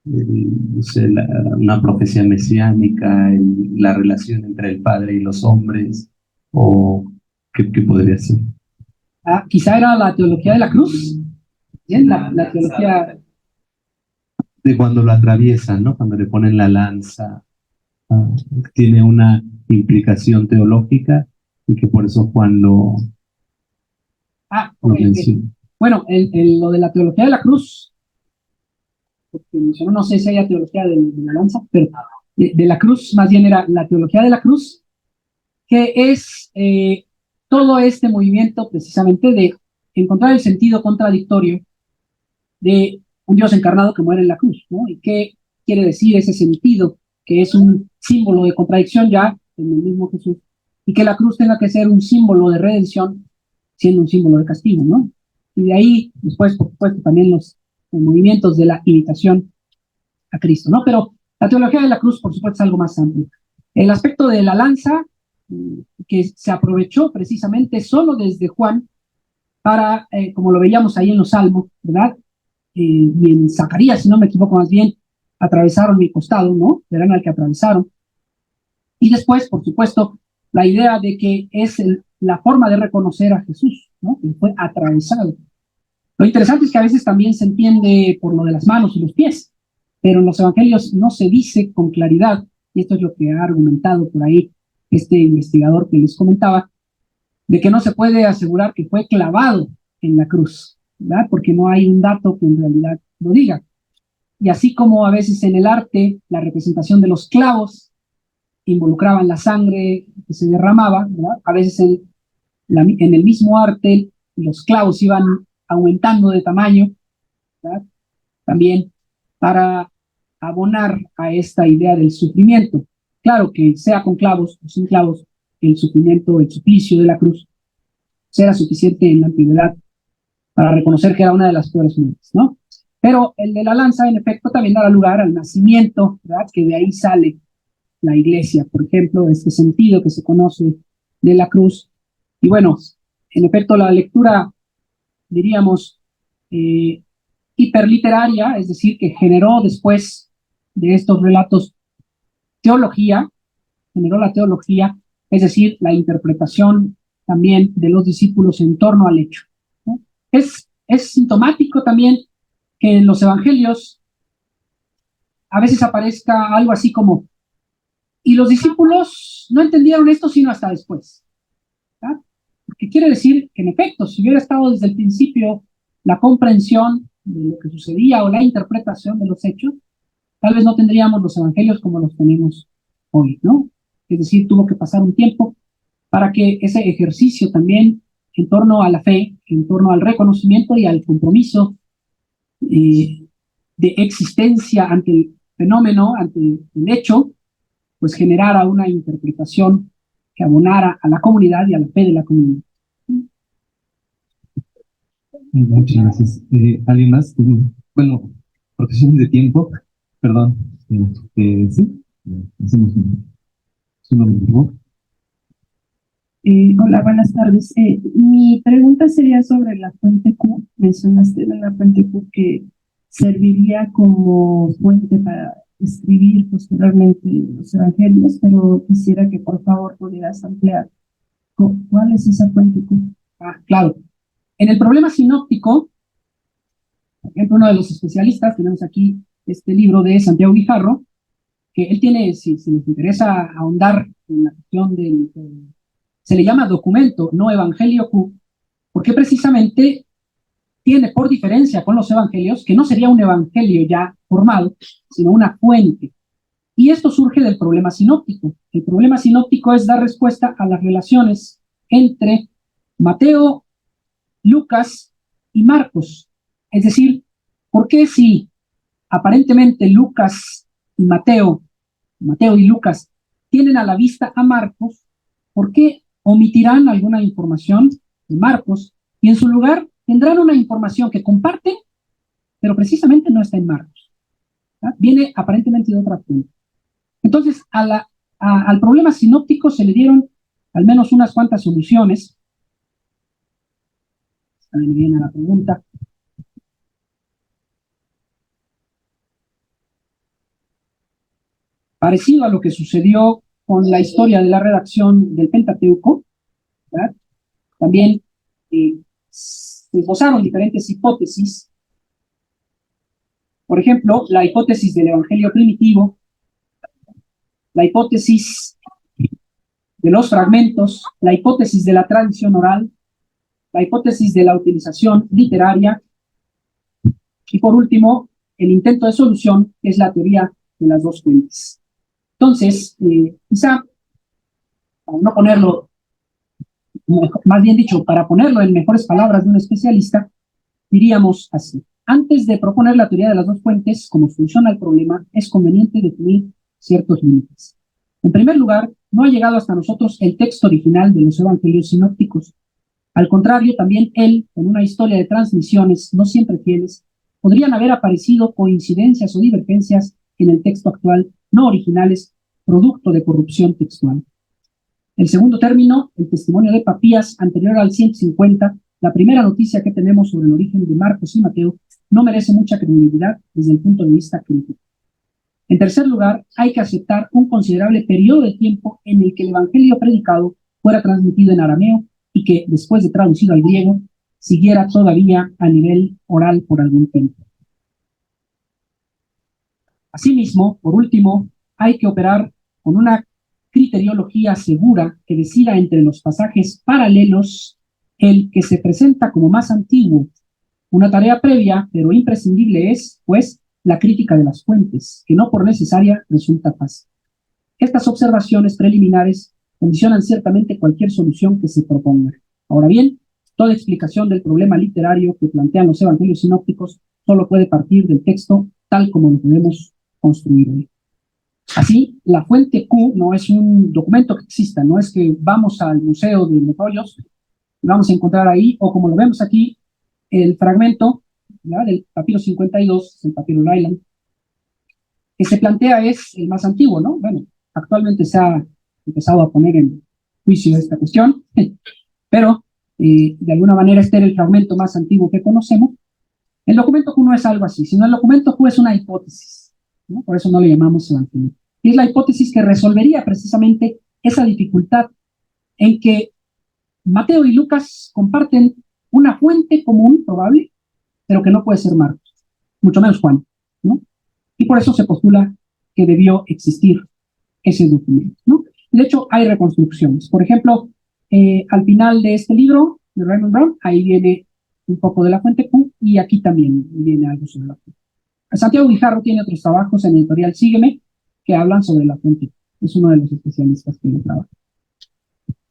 no sé, una profecía mesiánica, la relación entre el Padre y los hombres, o qué podría ser. Quizá era la teología de la cruz. Bien, la teología de cuando lo atraviesan, ¿no? Cuando le ponen la lanza, tiene una implicación teológica y que por eso Juan lo okay. menciona. Bueno, lo de la teología de la cruz, porque mencionó, no sé si haya teología de la lanza, pero de la cruz, más bien era la teología de la cruz, que es todo este movimiento precisamente de encontrar el sentido contradictorio de un Dios encarnado que muere en la cruz, ¿no? ¿Y qué quiere decir ese sentido? Que es un símbolo de contradicción ya en el mismo Jesús, y que la cruz tenga que ser un símbolo de redención, siendo un símbolo de castigo, ¿no? Y de ahí, después, por supuesto, también los movimientos de la imitación a Cristo, ¿no? Pero la teología de la cruz, por supuesto, es algo más amplio. El aspecto de la lanza, que se aprovechó precisamente solo desde Juan para, como lo veíamos ahí en los Salmos, ¿verdad? Y en Zacarías, si no me equivoco más bien, atravesaron mi costado, ¿no? Verán al que atravesaron. Y después, por supuesto, la idea de que es la forma de reconocer a Jesús, ¿no? Que fue atravesado. Lo interesante es que a veces también se entiende por lo de las manos y los pies, pero en los evangelios no se dice con claridad, y esto es lo que ha argumentado por ahí este investigador que les comentaba, de que no se puede asegurar que fue clavado en la cruz, ¿verdad? Porque no hay un dato que en realidad lo diga. Y así como a veces en el arte la representación de los clavos involucraban la sangre que se derramaba, ¿verdad? A veces en el mismo arte los clavos iban aumentando de tamaño, ¿verdad? También para abonar a esta idea del sufrimiento. Claro que sea con clavos o sin clavos, el sufrimiento, el suplicio de la cruz será suficiente en la antigüedad para reconocer que era una de las peores muertes, ¿no? Pero el de la lanza, en efecto, también dará lugar al nacimiento, ¿verdad? Que de ahí sale la iglesia, por ejemplo, este sentido que se conoce de la cruz. Y bueno, en efecto, la lectura, diríamos, hiperliteraria, es decir, que generó después de estos relatos teología, generó la teología, es decir, la interpretación también de los discípulos en torno al hecho, ¿no? Es sintomático también que en los evangelios a veces aparezca algo así como: y los discípulos no entendieron esto sino hasta después, ¿verdad? Porque quiere decir que en efecto, si hubiera estado desde el principio la comprensión de lo que sucedía o la interpretación de los hechos, tal vez no tendríamos los evangelios como los tenemos hoy, ¿no? Es decir, tuvo que pasar un tiempo para que ese ejercicio también en torno a la fe, en torno al reconocimiento y al compromiso de existencia ante el fenómeno, ante el hecho, pues generara una interpretación que abonara a la comunidad y a la fe de la comunidad. Muchas gracias. ¿Alguien más? Bueno, por cuestiones de tiempo, perdón. Sí, hacemos su nombre, por favor. Hola, buenas tardes. Mi pregunta sería sobre la fuente Q. Mencionaste en la fuente Q que serviría como fuente para escribir posteriormente los evangelios, pero quisiera que por favor pudieras ampliar. ¿Cuál es esa fuente Q? Claro. En el problema sinóptico, por ejemplo, uno de los especialistas, tenemos aquí este libro de Santiago Guijarro, que él tiene, si les interesa ahondar en la cuestión se le llama documento, no evangelio Q, porque precisamente tiene por diferencia con los evangelios que no sería un evangelio ya formado, sino una fuente. Y esto surge del problema sinóptico. El problema sinóptico es dar respuesta a las relaciones entre Mateo, Lucas y Marcos. Es decir, ¿por qué si aparentemente Lucas y Mateo y Lucas tienen a la vista a Marcos, ¿por qué omitirán alguna información de Marcos y en su lugar tendrán una información que comparten, pero precisamente no está en Marcos? Viene aparentemente de otra fuente. Entonces, al problema sinóptico se le dieron al menos unas cuantas soluciones. También viene a la pregunta. Parecido a lo que sucedió con la historia de la redacción del Pentateuco, ¿verdad? También se esbozaron diferentes hipótesis. Por ejemplo, la hipótesis del Evangelio primitivo, la hipótesis de los fragmentos, la hipótesis de la tradición oral, la hipótesis de la utilización literaria y, por último, el intento de solución, que es la teoría de las dos fuentes. Entonces, quizá, para no ponerlo, más bien dicho, para ponerlo en mejores palabras de un especialista, diríamos así. Antes de proponer la teoría de las dos fuentes como solución al problema, es conveniente definir ciertos límites. En primer lugar, no ha llegado hasta nosotros el texto original de los evangelios sinópticos. Al contrario, también él, en una historia de transmisiones no siempre fieles, podrían haber aparecido coincidencias o divergencias en el texto actual, no originales, producto de corrupción textual. El segundo término, el testimonio de Papías, anterior al 150, la primera noticia que tenemos sobre el origen de Marcos y Mateo, no merece mucha credibilidad desde el punto de vista crítico. En tercer lugar, hay que aceptar un considerable periodo de tiempo en el que el evangelio predicado fuera transmitido en arameo y que, después de traducido al griego, siguiera todavía a nivel oral por algún tiempo. Asimismo, por último, hay que operar con una criteriología segura que decida entre los pasajes paralelos el que se presenta como más antiguo. Una tarea previa, pero imprescindible es, pues, la crítica de las fuentes, que no por necesaria resulta fácil. Estas observaciones preliminares condicionan ciertamente cualquier solución que se proponga. Ahora bien, toda explicación del problema literario que plantean los evangelios sinópticos solo puede partir del texto tal como lo podemos construir hoy. Así, la fuente Q no es un documento que exista, no es que vamos al Museo de los Rollos y vamos a encontrar ahí, o como lo vemos aquí, el fragmento, ¿verdad?, del papiro 52, el papiro Ryland, que se plantea es el más antiguo, ¿no? Bueno, actualmente se ha empezado a poner en juicio esta cuestión, pero de alguna manera este era el fragmento más antiguo que conocemos. El documento Q no es algo así, sino el documento Q es una hipótesis, ¿no? Por eso no le llamamos evangelio. Y es la hipótesis que resolvería precisamente esa dificultad en que Mateo y Lucas comparten una fuente común probable, pero que no puede ser Marcos, mucho menos Juan, ¿no? Y por eso se postula que debió existir ese documento, ¿no? De hecho, hay reconstrucciones. Por ejemplo, al final de este libro de Raymond Brown, ahí viene un poco de la fuente Q, y aquí también viene algo sobre la fuente. Santiago Guijarro tiene otros trabajos en editorial Sígueme que hablan sobre la fuente. Es uno de los especialistas que lo trabaja.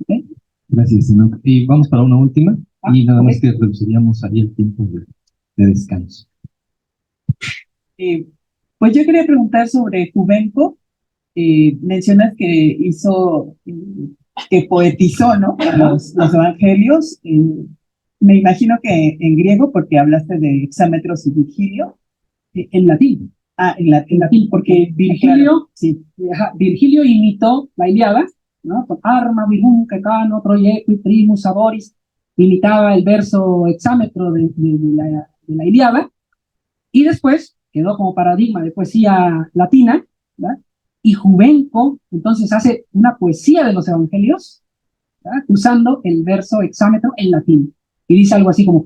¿Okay? Gracias, Enoch. Y vamos para una última, y nada ok. más que reduciríamos ahí el tiempo de descanso. Pues yo quería preguntar sobre Juvenco. Mencionas que hizo, que poetizó, ¿no? Los evangelios. Me imagino que en griego, porque hablaste de Hexámetros y Virgilio. En latín. En latín, porque Virgilio, claro, sí. Virgilio imitó la Ilíada, ¿no? Con arma, virum, cecano, troiequi, primus, aboris, imitaba el verso hexámetro de la Ilíada, y después quedó como paradigma de poesía latina, ¿verdad? Y Juvenco entonces hace una poesía de los evangelios, ¿verdad? Usando el verso hexámetro en latín. Y dice algo así como,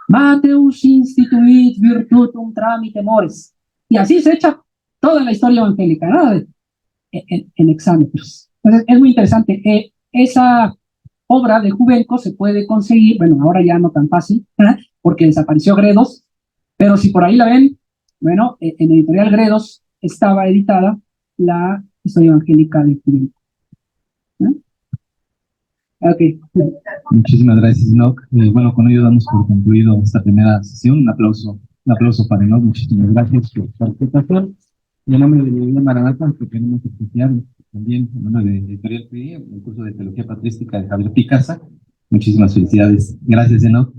Mateus instituit virtutum tramite mores. Y así se echa toda la historia evangélica, ¿no? En hexámetros. Entonces, es muy interesante. Esa obra de Juvenco se puede conseguir, bueno, ahora ya no tan fácil, ¿eh? Porque desapareció Gredos, pero si por ahí la ven, bueno, en Editorial Gredos estaba editada la historia evangélica de Juvenco. ¿Eh? Ok. Muchísimas gracias, Enoch. Bueno, con ello damos por concluido esta primera sesión. Un aplauso para Enoch. Muchísimas gracias por su participación. Y en nombre de Librería Maranata, que queremos especiar también en nombre de Editorial PI, el curso de Teología Patrística de Javier Picasa. Muchísimas felicidades. Gracias, Enoch.